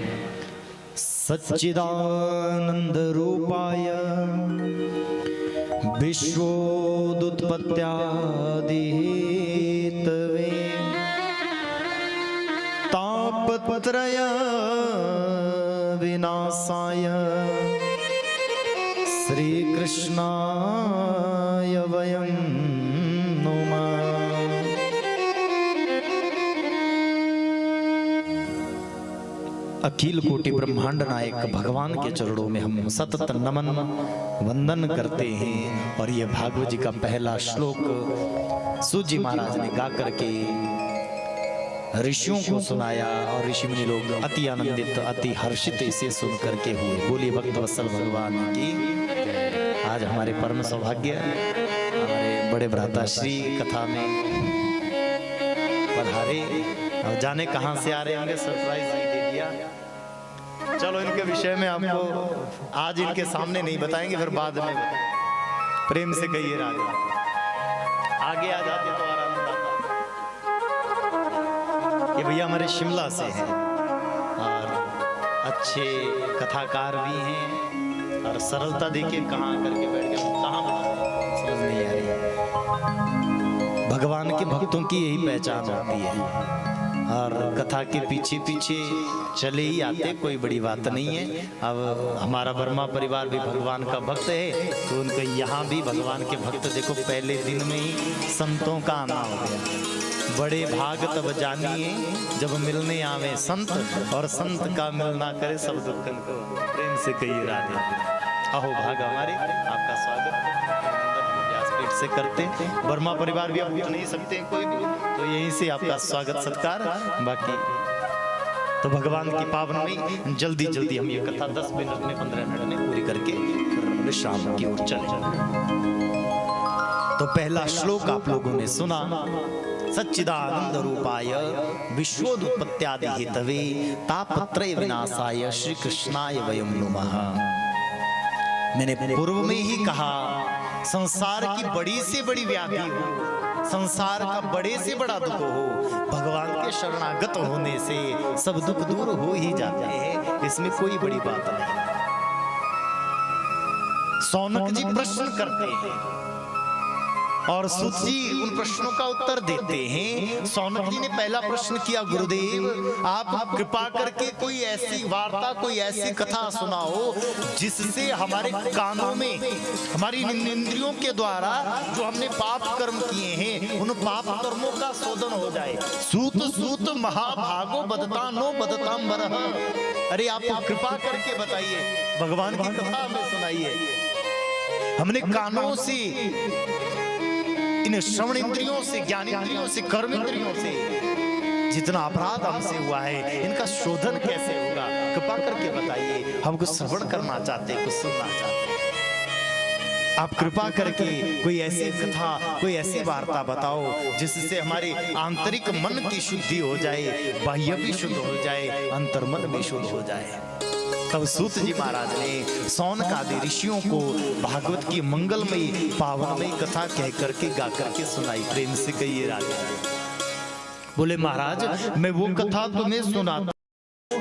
सच्चिदानंद रूपाय विश्वोदुत्पत्त्यादिहेतवे तापत्रय विनाशाय श्री कृष्णाय वयं नुमः। अखिल कोटि ब्रह्मांड नायक भगवान के चरणों में हम सतत नमन वंदन करते हैं। और ये भागवत जी का पहला श्लोक सूत जी महाराज ने गा करके ऋषियों को सुनाया और ऋषि मुनि लोग अति आनंदित अति हर्षित इसे सुन करके हुए। बोलिए भक्त वत्सल भगवान की। आज हमारे परम सौभाग्य हमारे बड़े भ्राताश्री कथा में पधारे और जाने कहां से आ रहे होंगे, सरप्राइज नहीं दे दिया। चलो इनके विषय में आपको आज इनके सामने नहीं बताएंगे, फिर बाद में प्रेम से कहिए राजा। आगे आ जाते तो आराम आता। ये भैया हमारे शिमला से हैं और अच्छे कथाकार भी हैं और सरलता देखिए कहाँ करके बैठ गए, कहाँ समझ नहीं आ रही। भगवान के भक्तों की यही पहचान होती है और कथा के पीछे पीछे चले ही आते, कोई बड़ी बात नहीं है। अब हमारा वर्मा परिवार भी भगवान का भक्त है तो उनको यहाँ भी भगवान के भक्त देखो पहले दिन में ही संतों का आना हो गया। बड़े भाग तब जानिए जब मिलने आवे संत, और संत का मिलना करे सब दुखन को। प्रेम से कहिए राधे। अहो भाग हमारे, आपका स्वागत व्यासपीठ से करते हैं। वर्मा परिवार भी आप उठ नहीं सकते कोई भी, तो यहीं से आपका स्वागत सत्कार। बाकी तो भगवान की पावन में जल्दी जल्दी हम ये कथा 10 मिनट में 15 मिनट में पूरी करके विश्राम की ओर चले। तो पहला श्लोक आप लोगों ने सुना। सच्चिदानंद रूपाय विश्वोदुत्पत्त्यादि हेतवे तापत्रय विनाशाय श्री कृष्णाय वयं नुमः। मैंने पूर्व में ही कहा संसार की बड़ी से बड़ी व्याधि हो, संसार का बड़े से बड़ा दुख हो, भगवान के शरणागत होने से सब दुख दूर हो ही जाते हैं। इसमें कोई बड़ी बात नहीं। सौनक जी प्रश्न करते हैं और सूत जी उन प्रश्नों का उत्तर देते हैं। सौनक जी ने पहला प्रश्न किया, गुरुदेव आप कृपा करके कोई ऐसी वार्ता, कोई ऐसी कथा सुनाओ जिससे हमारे कानों में, हमारी इंद्रियों के द्वारा जो हमने पाप कर्म किए हैं उन पाप कर्मों का शोधन हो जाए। सूत सूत महाभागो बदता नो बदताम बरह। अरे आप कृपा करके बताइए, भगवान की कथा हमें सुनाइए। हमने कानों से, इन श्रवण इंद्रियों से, ज्ञान इंद्रियों से, कर्म इंद्रियों से जितना अपराध हमसे हुआ है इनका शोधन कैसे होगा, कृपा करके बताइए। हम कुछ श्रवण करना चाहते हैं, कुछ सुनना चाहते हैं। आप कृपा करके कोई ऐसी कथा, कोई ऐसी वार्ता बताओ जिससे हमारे आंतरिक मन की शुद्धि हो जाए, बाह्य भी शुद्ध हो जाए, अंतर्मन भी शुद्ध हो जाए। तब सूत जी महाराज ने सौनक आदि ऋषियों को भागवत की मंगलमयी पावनमयी कथा कह करके गा करके सुनाई। प्रेम से कहिए राजा। बोले महाराज मैं वो कथा तुम्हें सुनाता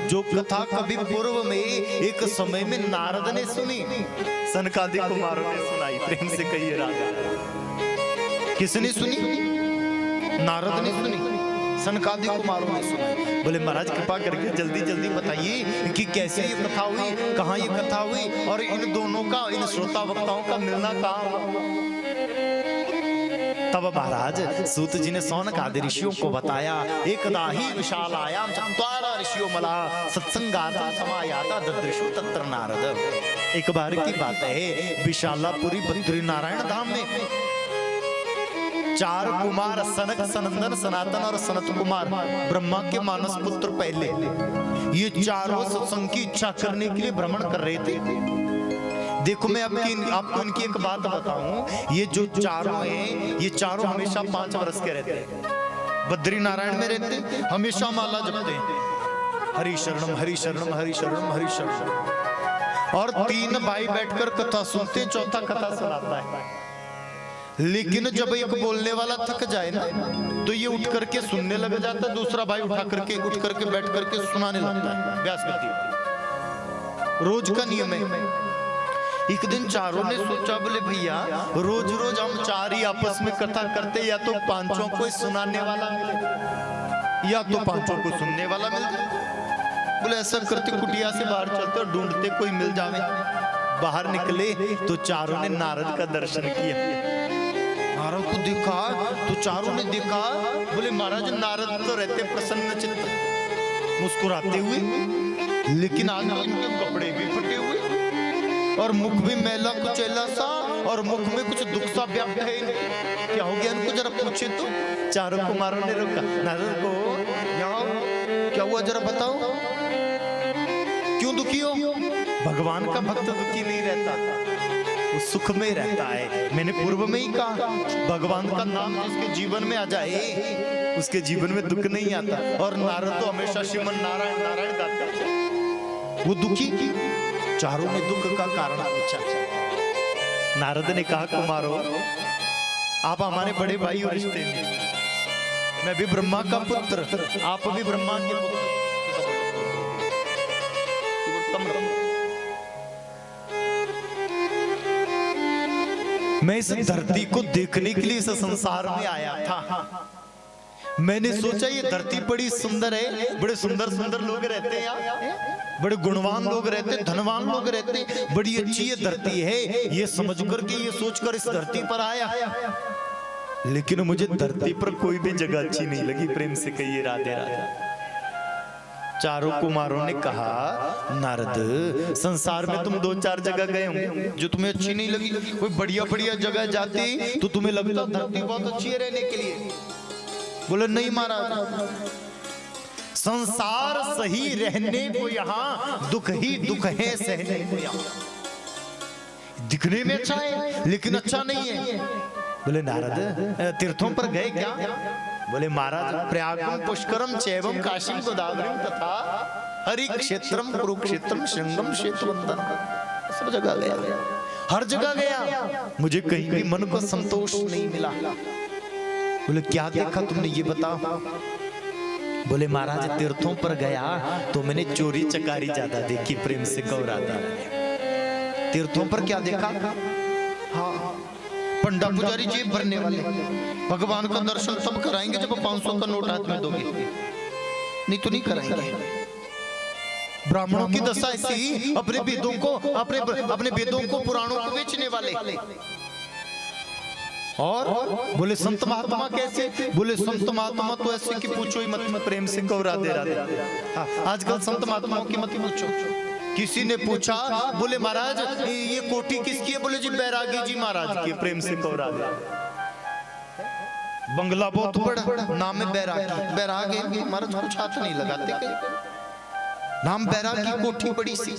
जो कथा कभी पूर्व में एक समय में नारद ने सुनी, सनकादिक कुमारों ने सुनाई। प्रेम से कहिए राधा। किसने सुनी? नारद ने सुनी, सनकादिक कुमारों ने सुनाई। बोले महाराज कृपा करके जल्दी जल्दी बताइए कि कैसे ये कथा हुई, कहाँ ये कथा हुई, और इन दोनों का, इन श्रोता वक्ताओं का मिलना कहाँ हुआ। तब महाराज सूत जी ने सौनक आदि ऋषियों को बताया। एकदा ही विशालायाम चत्वारा ऋषियों मला सत्संगाता समायाता ददृशु तत्र नारद। एक बार की बात है, विशालापुरी बद्री नारायण धाम में 4 कुमार सनक, सनंदन, सनातन और सनत कुमार, ब्रह्मा के मानस पुत्र पहले, ये चारों सत्संग की इच्छा करने के लिए भ्रमण कर रहे थे। देखो मैं आपको इनकी एक बात बताऊं, ये जो चारों हैं, ये चारों हमेशा 5 वर्ष के रहते हैं, बद्री नारायण में रहते, हमेशा माला जपते हैं, हरि शरणम हरि शरणम हरि शरणम हरि शरणम। और 3 भाई बैठकर कथा सुनते हैं, चौथा कथा सुनाता है। लेकिन जब एक बोलने वाला थक जाए ना, तो ये उठ करके सुनने लग जाता है, दूसरा भाई उठ करके बैठ करके सुनाने लगता है। व्यास गति रोज का नियम है। एक दिन चारों ने सोचा, बोले भैया रोज रोज हम 4 ही आपस में कथा करते, या तो 5 को सुनाने वाला मिले, या तो 5 को सुनने वाला मिल जाए। बोले ऐसा करते कुटिया से बाहर चलते और ढूंढते कोई मिल जावे। बाहर निकले तो चारों ने नारद का दर्शन किया। नारद को देखा तो चारों ने देखा, बोले महाराज नारद तो रहते प्रसन्न चित्त, मुस्कुराते हुए, लेकिन आज इनके कपड़े भी फटे हुए और मुख भी मैला कुचैला सा, और मुख में कुछ दुख सा व्याप्त है। क्या हो गया इनको, जरा पूछे तो। चारों कुमारों ने रोका नारद को, क्या हुआ जरा बताओ, क्यों दुखी हो? भगवान का भक्त दुखी नहीं रहता, वो सुख में रहता है। मैंने पूर्व में ही कहा, भगवान का नाम जिसके जीवन में आ जाए उसके जीवन में दुख नहीं आता। और नारद तो हमेशा श्रीमन नारायण नारायण गाता, वो दुखी। चारों ने दुख का कारण पूछा। नारद ने कहा, कुमारों आप हमारे बड़े भाई और रिश्ते में, मैं भी ब्रह्मा का पुत्र, आप भी ब्रह्मा के पुत्र। मैं इस धरती को देखने के लिए इस संसार में आया था। मैंने सोचा ये धरती बड़ी सुंदर है, बड़े सुंदर सुंदर लोग रहते हैं यहाँ, बड़े गुणवान लोग रहते हैं, धनवान लोग रहते हैं, बड़ी अच्छी ये धरती है, ये समझ करके, ये सोचकर इस धरती पर आया। लेकिन मुझे धरती पर कोई भी जगह अच्छी नहीं लगी। प्रेम से कहिए राधे राधे। चारों कुमारों ने कहा, नारद संसार में तुम 2-4 जगह गए होंगे जो तुम्हें अच्छी नहीं लगी, कोई बढ़िया बढ़िया जगह जाती तो तुम्हें लगता धरती बहुत अच्छी है रहने के लिए। बोले नहीं महाराज, संसार सही रहने को यहाँ, दुख ही दुख है सहने को यहाँ। दिखने में अच्छा है लेकिन अच्छा नहीं है। बोले नारद तीर्थों पर गए क्या? बोले महाराज प्रयागम पुष्करम चैवम काशीम गोदावरीम तथा हरि क्षेत्रम कुरुक्षेत्रम श्रृंगम श्वेतवंदन, सब जगह गया, हर जगह गया, मुझे कहीं भी मन को संतोष नहीं मिला। बोले क्या देखा तुमने ये बताओ? बोले महाराज तीर्थों पर गया तो मैंने चोरी चकारी ज्यादा देखी। प्रेम से कहो राधा। तीर्थों पर क्या देखा? हाँ, पंडा पुजारी जेब भरने वाले, भगवान का दर्शन तब कराएंगे जब 500 का नोट हाथ में दोगे, नहीं तो नहीं कराएंगे। ब्राह्मणों की दशा ऐसी, अपने वेदों को पुराणों को बेचने वाले। और बोले संत महात्मा कैसे? बोले संत महात्मा तो ऐसे कि पूछो ही मत। प्रेम से कहो राधे राधे। आजकल संत महात्माओं की मत पूछो। किसी ने पूछा, बोले महाराज ये कोठी किसकी है? बोले जी बैरागी जी महाराज की। प्रेम से कहो राधे। बंगला बहुत बड़ा, नाम है बैरागी। बैरागी महाराज कुछ हाथ नहीं लगाते कहीं, नाम बैरागी, कोठी बड़ी सी।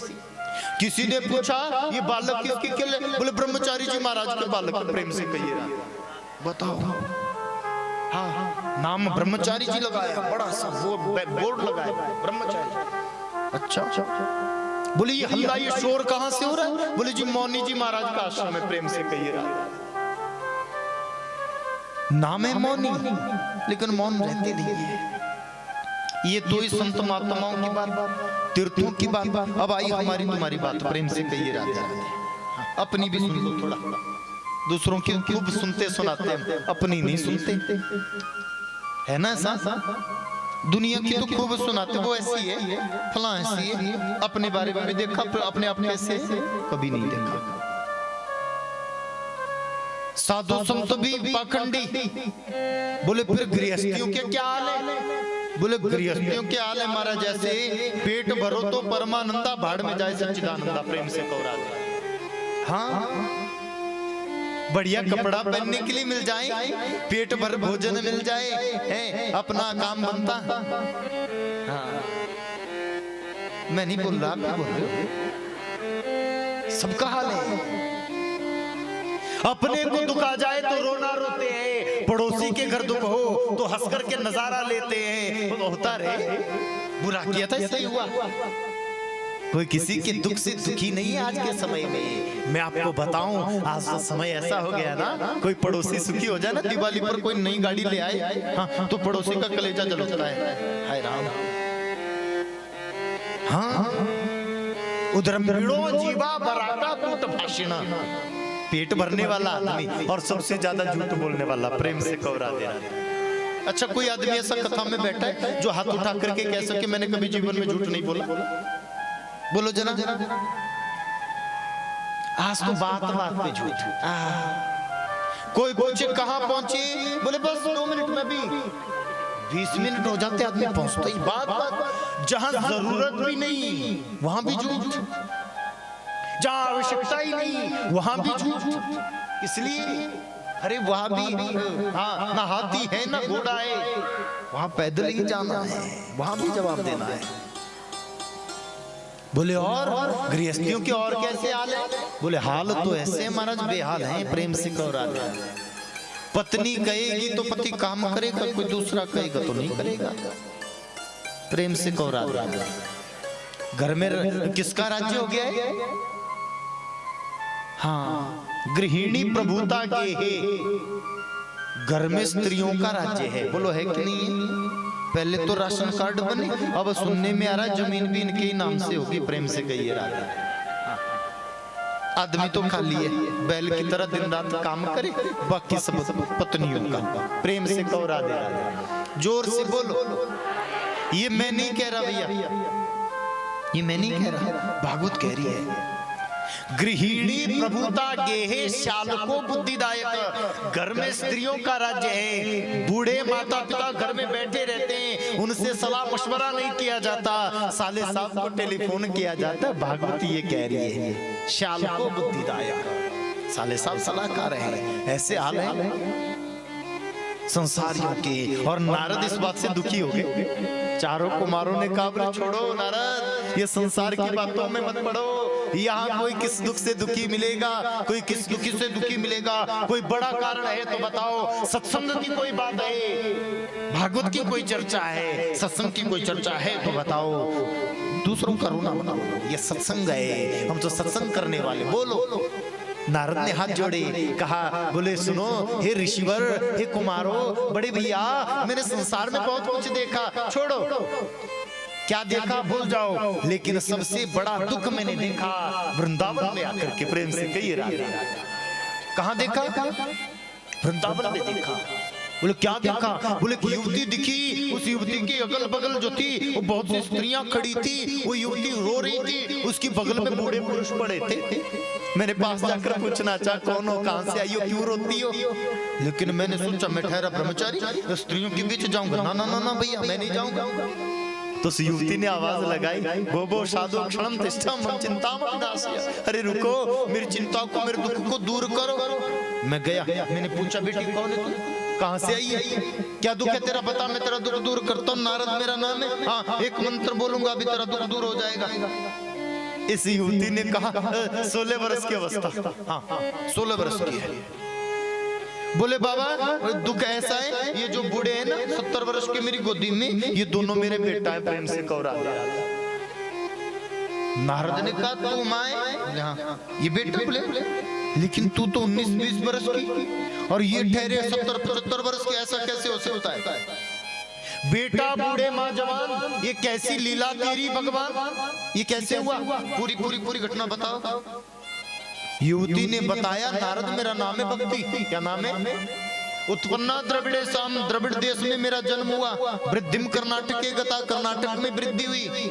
किसी ने पूछा ये बालक किसकी खेले? बोले ब्रह्मचारी जी महाराज के बालक। प्रेम से कहिए बताओ। हाँ, नाम ब्रह्मचारी जी लगाया, बड़ा सा बोर्ड लगाया ब्रह्मचारी। अच्छा, बोले ये हल्ला ये शोर कहां से हो रहा है? बोले जी मौनी जी महाराज का आश्रम है। प्रेम से कहिए नाम है मौनी, लेकिन मौन रहते नहीं है। ये तो ही संत महात्माओं की बात। तीर्थों की बात अब आई हमारी तुम्हारी बात, प्रेम से कहिए राधे राधे। अपनी भी सुन लो थोड़ा, दूसरों की खूब सुनते सुनाते हैं, अपनी नहीं सुनते, है ना ऐसा? दुनिया की तो खूब सुनाते, वो ऐसी है, फला ऐसी है, अपने बारे में भी देखा, अपने आप कैसे कभी नहीं देखा। साधु संत भी पाखंडी, बोले फिर गृहस्थियों के क्या हाल है? बोले गृहस्थियों के हाल है महाराज जैसे पेट भरो तो परमानंदा, भाड़ में जाए सच्चिदानंदा। प्रेम से कहो राधे। हाँ, बढ़िया कपड़ा पहनने के लिए मिल जाए, पेट भर भोजन मिल जाए, है अपना काम बनता। हाँ, मैं नहीं बोल रहा, आप बोल रहे हो, सबका हाल है। अपने को दुख आ जाए तो रोना रोते हैं, पड़ोसी के घर दुख हो तो हंस करके नजारा लेते हैं। तो होता रहे, बुरा किया था इसलिए हुआ। कोई किसी के दुख से दुखी नहीं है आज के समय में। मैं आपको बताऊं, आज तो समय ऐसा हो गया ना, कोई पड़ोसी सुखी हो जाए ना, दिवाली पर कोई नई गाड़ी ले आए, हाँ, तो पड़ोसी का कलेजा जल उठता है। हाय राम। हाँ, उधर मिड़ो जीवा बराता पूत भाषिणा, पेट भरने वाला आदमी और सबसे ज्यादा झूठ बोलने वाला। प्रेम से कहो राधे राधे। अच्छा, कोई आदमी ऐसा कथा में बैठा है जो हाथ उठा करके कह सके मैंने कभी जीवन में झूठ नहीं बोला? बोलो जना। आज तो बात बात पे झूठ। कोई पूछे कहां पहुंचे, बोले बस 2 मिनट में भी 20 मिनट हो जाते आदमी पहुंचता ही। बात जहां जरूरत भी नहीं वहां भी झूठ, जहां आवश्यकता ही नहीं वहां भी झूठ। इसलिए अरे वहां भी हाँ, ना हाथी है ना घोड़ा है, वहां पैदल ही जाना है, वहां भी जवाब देना है। बोले और गृहस्थियों के और कैसे हाल है? बोले हाल तो ऐसे महाराज बेहाल हैं। प्रेम से कहो राधे। पत्नी कहेगी तो पति काम करेगा, कोई दूसरा कहेगा तो नहीं करेगा। प्रेम से कहो राधे। घर में किसका राज्य हो गया है? हाँ, गृहिणी प्रभुता के है, घर में स्त्रियों का राज्य है। बोलो है कि नहीं? पहले तो राशन कार्ड बने, अब सुनने में आ रहा है जमीन भी इनके ही नाम से होगी। प्रेम से कहिए राधे। आदमी तो खाली है, बैल की तरह दिन रात काम करे, बाकी सब पत्नियों का। प्रेम से कहो राधे राधे। जोर से बोलो। ये मैं नहीं कह रहा भैया, ये मैं नहीं कह रहा, भागवत कह रही है। गृहिणी प्रभुता गेहे शालको बुद्धिदायक, घर में स्त्रियों का राज्य है। बूढ़े माता पिता घर में बैठे रहते हैं, उनसे सलाह मशवरा नहीं किया जाता, साले साहब को टेलीफोन किया जाता। भागवती ये कह रही है शालको बुद्धिदायक, साले साहब सलाहकार हैं। ऐसे हाल है संसारियों के। और नारद इस बात से दुखी हो गए। चारों कुमारों ने कहा छोड़ो नारद, ये संसार की बातों में मत पड़ो। यहाँ कोई किस दुख से दुखी मिलेगा, कोई किस दुखी से दुखी मिलेगा, कोई बड़ा कारण है तो बताओ। सत्संग की कोई बात है, भागवत की कोई चर्चा है, सत्संग की कोई चर्चा है तो बताओ। दूसरों का रोना बनाओ, ये सत्संग है, हम तो सत्संग करने वाले। बोलो। नारद ने हाथ जोड़े, कहा बोले सुनो हे ऋषिवर, हे कुमारो, बड़े भैया, मैंने संसार में बहुत कुछ देखा, छोड़ो क्या देखा भूल जाओ, लेकिन सबसे बड़ा दुख मैंने देखा वृंदावन में आकर के। प्रेम से कहिए राधे। कहां देखा? वृंदावन में देखा। बोले क्या देखा? बोले युवती दिखी, उस युवती के अगल बगल जो थी वो बहुत सी स्त्रियां खड़ी थी, वो युवती रो रही थी, उसकी बगल में बूढ़े पुरुष पड़े थे। मैंने पास जाकर पूछना चाहा कौन हो, कहां से आई हो, क्यों रोती हो? लेकिन मैंने सोचा मैं ठहरा ब्रह्मचारी, स्त्रियों के बीच जाऊंगा ना ना ना ना भैया, मैं नहीं जाऊंगा। तो उस युवती ने आवाज लगाई, बोबो साधु क्षणम तिष्ठम मम चिंताम विनाशय। अरे रुको, मेरी चिंता को, मेरे दुख को दूर करो। मैं गया, मैंने पूछा बेटी कौन है तू, कहां से आई है, क्या दुख है तेरा, बता मैं तेरा दुख दूर करता हूँ। नारद मेरा नाम है, हाँ एक मंत्र बोलूंगा अभी तेरा दुख दूर हो जाएगा। इस युवती ने कहा 16 वर्ष की अवस्था, हाँ 16 वर्ष की है। बोले बाबा दुख ऐसा है, ये जो बूढ़े हैं ना 70 वर्ष के मेरी गोदी में, ये दोनों मेरे बेटा है। प्रेम से कहो राधे। नारद ने कहा तू माँ ये बेटा? बोले लेकिन तू तो 19-20 वर्ष की और ये ठहरे 70-75 वर्ष के, ऐसा कैसे हो सकता है? बेटा बूढ़े माँ जवान, ये कैसी लीला तेरी भगवान, ये कैसे हुआ? पूरी पूरी पूरी घटना बताओ। युवती ने बताया, नारद मेरा नाम है भक्ति। क्या नाम है? उत्पन्ना द्रविड़े साम, द्रविड़ देश में मेरा जन्म हुआ। वृद्धिम कर्नाटके गता, कर्नाटक में वृद्धि हुई।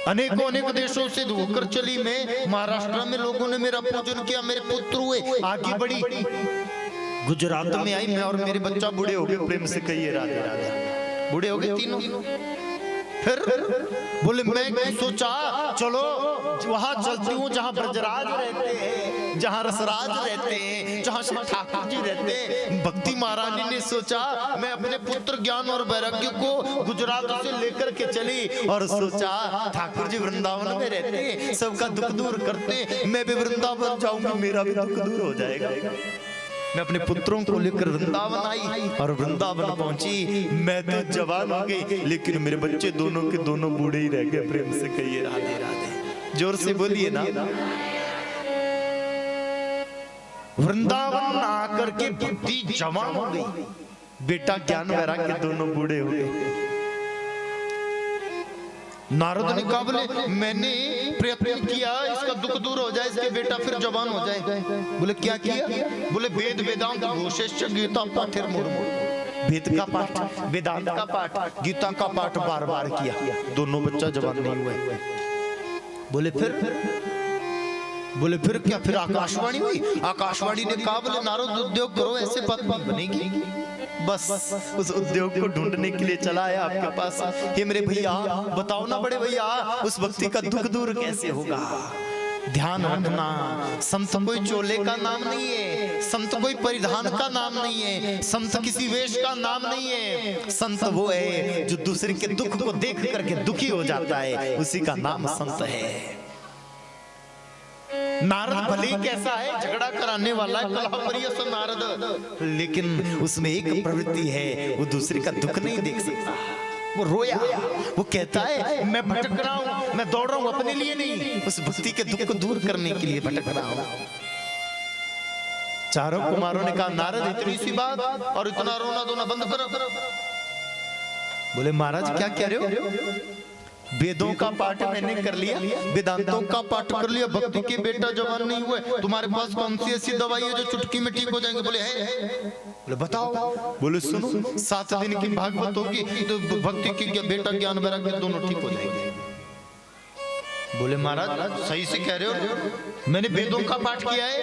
अनेकों अनेक देशों से होकर चली मैं, महाराष्ट्र में लोगों ने मेरा पूजन किया, मेरे पुत्र हुए, आगे बढ़ी, गुजरात में आई मैं और मेरे बच्चा बूढ़े हो गए। प्रेम से कहिए राधे राधे। बूढ़े हो गए तीनों। फिर बोले मैं सोचा चलो वहां चलती हूँ जहाँ ब्रजराज रहते हैं, जहाँ रसराज रहते हैं, जहाँ श्री ठाकुर जी रहते हैं। भक्ति महारानी ने सोचा मैं अपने पुत्र ज्ञान और वैराग्य को गुजरात से लेकर के चली और सोचा ठाकुर जी वृंदावन में रहते हैं, सबका दुख दूर करते, मैं भी वृंदावन जाऊंगी, मेरा भी दुख दूर हो जाएगा। मैं अपने पुत्रों को लेकर वृंदावन आई और वृंदावन पहुंची। मैं तो जवान हो गई, लेकिन मेरे बच्चे दोनों के दोनों बूढ़े ही रह गए। प्रेम से कहिए राधे राधे, जोर से बोलिए ना। वृंदावन आकर के भक्ति जवान हो गई, बेटा ज्ञान वैराग्य दोनों बूढ़े हो गए। नारद ने कहा बोले मैंने प्रयत्न किया इसका दुख दूर हो जाए, इसके बेटा फिर जवान हो जाए। बोले क्या किया? बोले वेद वेदांत घोषेश्च गीता पाठेर मुर्मु, वेद का पाठ, वेदांत का पाठ, गीता का पाठ बार बार किया, दोनों बच्चा जवान नहीं हुए। बोले फिर क्या? फिर आकाशवाणी हुई। आकाशवाणी ने कहा बोले नारद उद्योग करो, ऐसे बात नहीं बनेगी। बस उस उद्योग को ढूंढने के लिए चला है आपके पास। हे मेरे भैया बताओ ना बड़े भैया, उस व्यक्ति का दुख दूर कैसे होगा? ध्यान रखना, संत कोई चोले का नाम नहीं है, संत कोई परिधान का नाम नहीं है, संत किसी वेश का नाम नहीं है। संत वो है जो दूसरे के दुख को देख करके दुखी हो जाता है, उसी का नाम संत है। नारद भले कैसा है, झगड़ा कराने वाला है, कलहप्रिय सो नारद, लेकिन उसमें एक प्रवृत्ति है, वो दूसरे का दुख नहीं देख सकता। वो रोया, वो कहता है मैं भटक रहा हूं, मैं दौड़ रहा हूं अपने लिए नहीं, उस भक्ति के दुख को दूर करने के लिए भटक रहा हूं। चारों कुमारों ने कहा नारद इतनी सी बात और इतना रोना धोना बंद करो। बोले महाराज क्या कह रहे हो? वेदों का पाठ मैंने कर लिया, वेदांतों का पाठ कर लिया, भक्ति के बेटा जवान नहीं हुए, तुम्हारे पास कौन सी ऐसी दवाई है जो चुटकी में ठीक हो जाएंगे? बोले है। बोले बताओ। बोले सुनो 7 दिन की भागवत होगी तो भक्ति की बेटा ज्ञान वैराग्य दोनों ठीक हो जाएंगे। बोले महाराज सही से कह रहे हो, मैंने वेदों का पाठ किया है,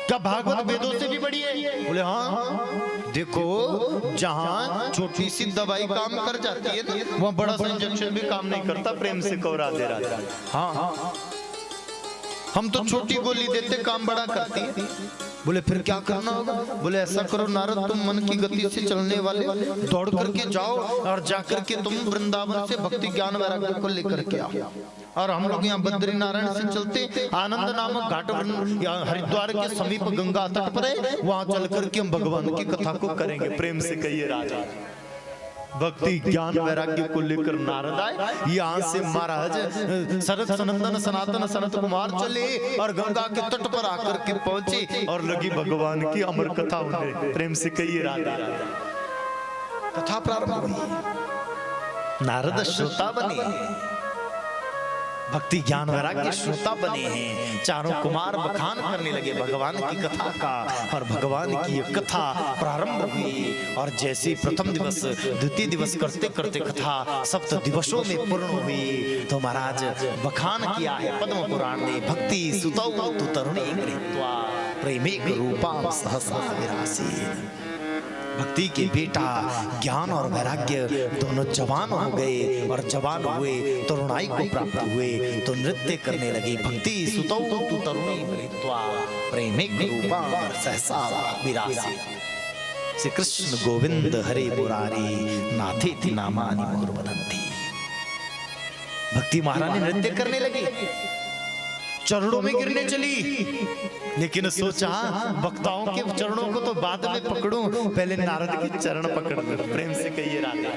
क्या भागवत वेदों से भी बड़ी है? बोले हाँ। देखो जहां छोटी सी दवाई काम कर जाती है ना, वहां बड़ा सा इंजेक्शन भी काम नहीं करता। प्रेम से कहो राधे राधे। हाँ हम तो छोटी गोली देते, काम बड़ा करती है। बोले फिर क्या करना होगा? बोले ऐसा करो नारद, तुम मन की गति से चलने वाले दौड़ करके जाओ और जाकर के तुम वृंदावन से भक्ति ज्ञान वैराग्य को लेकर के आओ। और हम लोग यहाँ बद्री नारायण से चलते, आनंद नामक घाट हरिद्वार के समीप गंगा तट पर है, वहां चल करके हम भगवान की कथा को करेंगे। प्रेम से कहिए राजा। भक्ति ज्ञान वैराग्य को लेकर नारद आए। यहाँ से महाराज शरद सनंदन सनातन सनत कुमार चले और गंगा के तट पर आकर के पहुंचे और लगी भगवान की अमर कथा होने। प्रेम से कहिए राधा। कथा प्रारंभ हुई, नारद श्रोता बने, भक्ति ज्ञान वैराग्य श्रोता बने हैं। चारों कुमार बखान करने लगे भगवान की कथा का, और भगवान की ये कथा प्रारंभ हुई। और जैसे प्रथम दिवस द्वितीय दिवस करते करते कथा 7 दिवसों में पूर्ण हुई, तो महाराज बखान किया है पद्म पुराण ने, भक्ति सुतौ तु तरुणी गृहीत्वा प्रेमेक रूपां सहसा विरासीत्। भक्ति के बेटा ज्ञान और वैराग्य दोनों जवान हो गए, और जवान हुए तरुणाई को प्राप्त हुए तो नृत्य करने लगे। भक्ति सुतौ तु तरुणी गृहीत्वा प्रेमेक रूपां सहसा विरासीत्। श्री कृष्ण गोविंद हरे मुरारी नाथेति नामानि मोर वदन्ति। भक्ति महारानी नृत्य करने लगी, चरणों में गिरने चली, लेकिन सोचा वक्ताओं के चरणों को तो बाद में पकड़ूं, पहले नारद के चरण पकड़ लूं। प्रेम से कहिए राधे।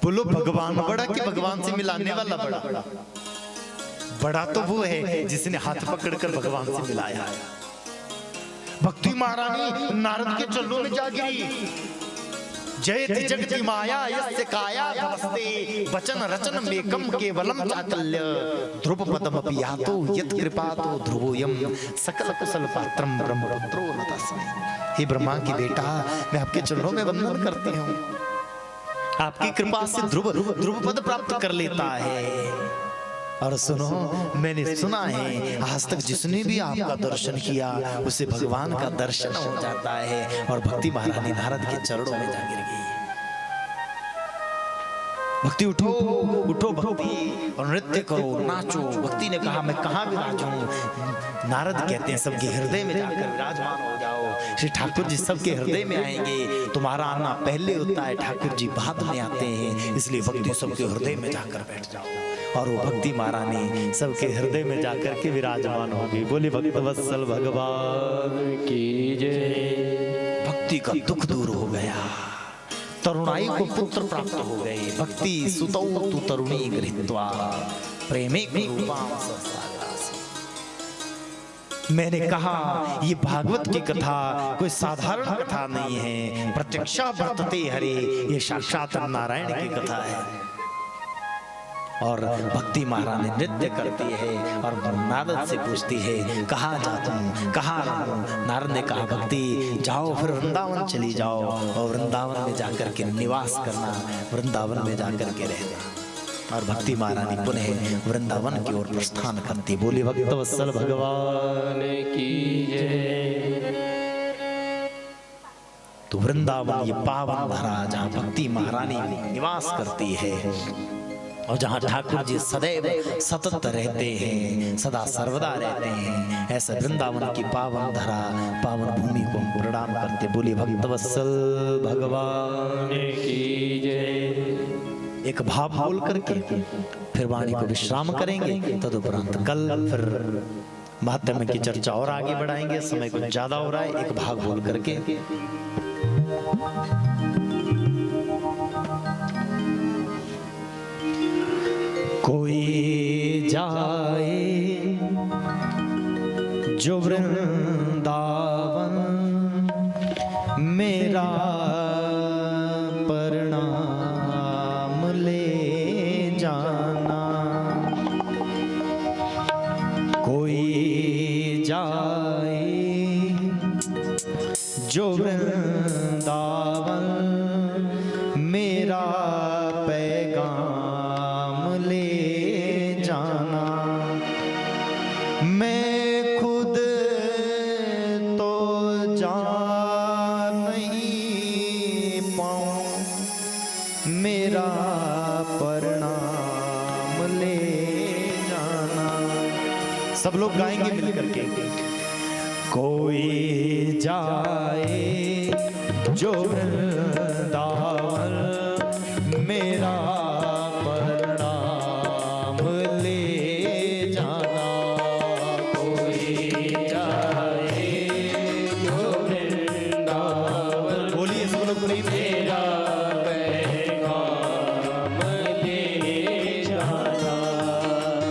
बोलो भगवान बड़ा कि भगवान से मिलाने वाला बड़ा? बड़ा तो वो है जिसने हाथ पकड़कर भगवान से मिलाया। भक्ति महारानी नारद के चरणों में जा गिरी। जयति जगति माया यस्य काया नमस्ते वचन रचन मेकम केवलम चाकल्य ध्रुव पदमपि यातो यत् कृपातो ध्रुवोयम सकल कुशल पात्रम ब्रह्मपुत्रो न तस्मै। हे ब्रह्मा की बेटा, मैं आपके चरणों में वंदन करती हूँ। आपकी कृपा से ध्रुव पद प्राप्त कर लेता है। और सुनो, मैंने सुना है आज तक जिसने भी आपका दर्शन किया उसे भगवान का दर्शन हो जाता है। और भक्ति महारानी नारद के चरणों में जा गिर गई। भक्ति उठो उठो भक्ति, और नृत्य करो, नाचो। भक्ति ने कहा मैं कहाँ विराजूं? नारद कहते हैं सबके हृदय में जाकर विराजमान हो जाओ। श्री ठाकुर जी सबके हृदय में आएंगे। तुम्हारा आना पहले होता है, ठाकुर जी बाद में आते हैं। इसलिए भक्ति सबके हृदय में जाकर बैठ जाओ। और वो भक्ति महारानी सबके हृदय में जाकर के विराजमान होगी। बोली भक्त वत्सल भगवान की जय। भक्ति का दुख दूर हो गया, तरुणाई को पुत्र प्राप्त हो गए। भक्ति सुतौ तु तरुणी गृहीत्वा प्रेमे रूपां सहसागरासि। मैंने कहा ये भागवत की कथा कोई साधारण कथा नहीं है। प्रत्यक्षा वर्तते हरे, ये साक्षात नारायण की कथा है। और भक्ति महारानी नृत्य करती है और नारद से पूछती है कहाँ जाता हूँ, कहाँ रहूँ? नारद ने कहा भक्ति जाओ, फिर वृंदावन चली जाओ और वृंदावन में जाकर के निवास करना, वृंदावन में जाकर के रहना। और भक्ति महारानी पुनः वृंदावन की ओर प्रस्थान करती। बोली भक्त वत्सल भगवान की जय। तो वृंदावन ये पावन धरा जहाँ भक्ति महारानी निवास करती है और जहाँ ठाकुर जी सदैव सतत रहते हैं, सदा सर्वदा रहते हैं, ऐसा वृंदावन की पावन धरा पावन भूमि को हम प्रणाम करते। बोली भक्त वत्सल भगवान की जय। एक भाव बोल करके फिर वाणी को विश्राम करेंगे। तदुपरांत कल फिर महात्म्य की चर्चा और आगे बढ़ाएंगे। समय कुछ ज्यादा हो रहा है, एक भाग बोल करके कोई जाए जो वृंदावन मेरा प्रणाम ले जाना। कोई जाए जो वृंदावन मेरा पैगाम ले जाना। मैं खुद तो जा नहीं पाऊं, मेरा प्रणाम ले जाना। सब लोग गाएंगे मिलकर के। कोई जाए जो वृंदावन मेरा प्रणाम ले जाना। कोई जाए जो वृंदावन, बोलिए सब लोग प्रेम से। मेरा पैगाम ले जाना।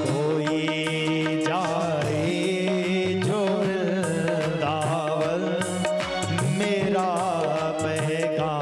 कोई जाए जो वृंदावन मेरा पैगाम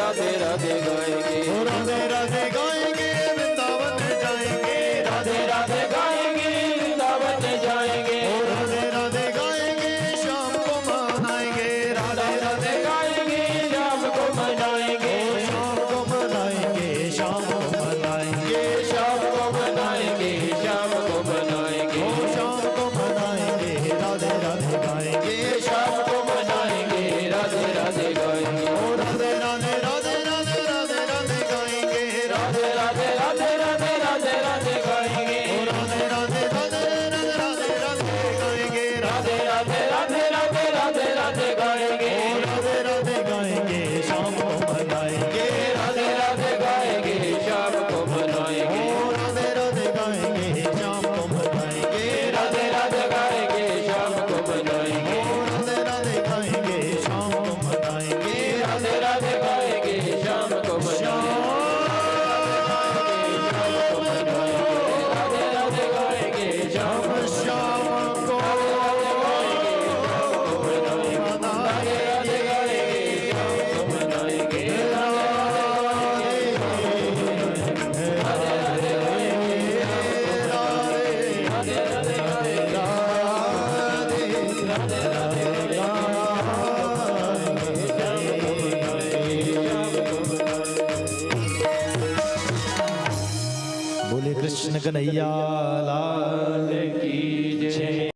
राधे राधे गाएंगे राधे राधे गाएंगे वृंदावन जाएंगे राधे राधे गाएंगे वृंदावन जाएंगे राधे राधे गाएंगे शाम को मनाएंगे राधे राधे गाएंगे शाम को मनाएंगे शाम को मनाएंगे शाम को मनाएंगे शाम को मनाएंगे शाम को मनाएंगे शाम को मनाएंगे राधे राधे गाएंगे शाम को मनाएंगे राधे राधे गाएंगे राधे राधे राधे राधे राधे राधे गाएंगे राधे राधे राधे राधे राधे राधे गाएंगे राधे राधे राधे राधे राधे गाएंगे राधे राधे राधे राधे राधे राधे गाएंगे राधे राधे गाएंगे शाम को मनाएंगे राधे राधे गाएंगे शाम को मनाएंगे राधे राधे गाएंगे शाम को मनाएंगे राधे राधे गाएंगे शाम को मनाएंगे राधे राधे गाएंगे शाम को मनाएंगे राधे राधे गाएंगे शाम को मनाएंगे राधे राधे गाएंगे शाम शाम को बोले कृष्ण कन्हैया लाल की जय।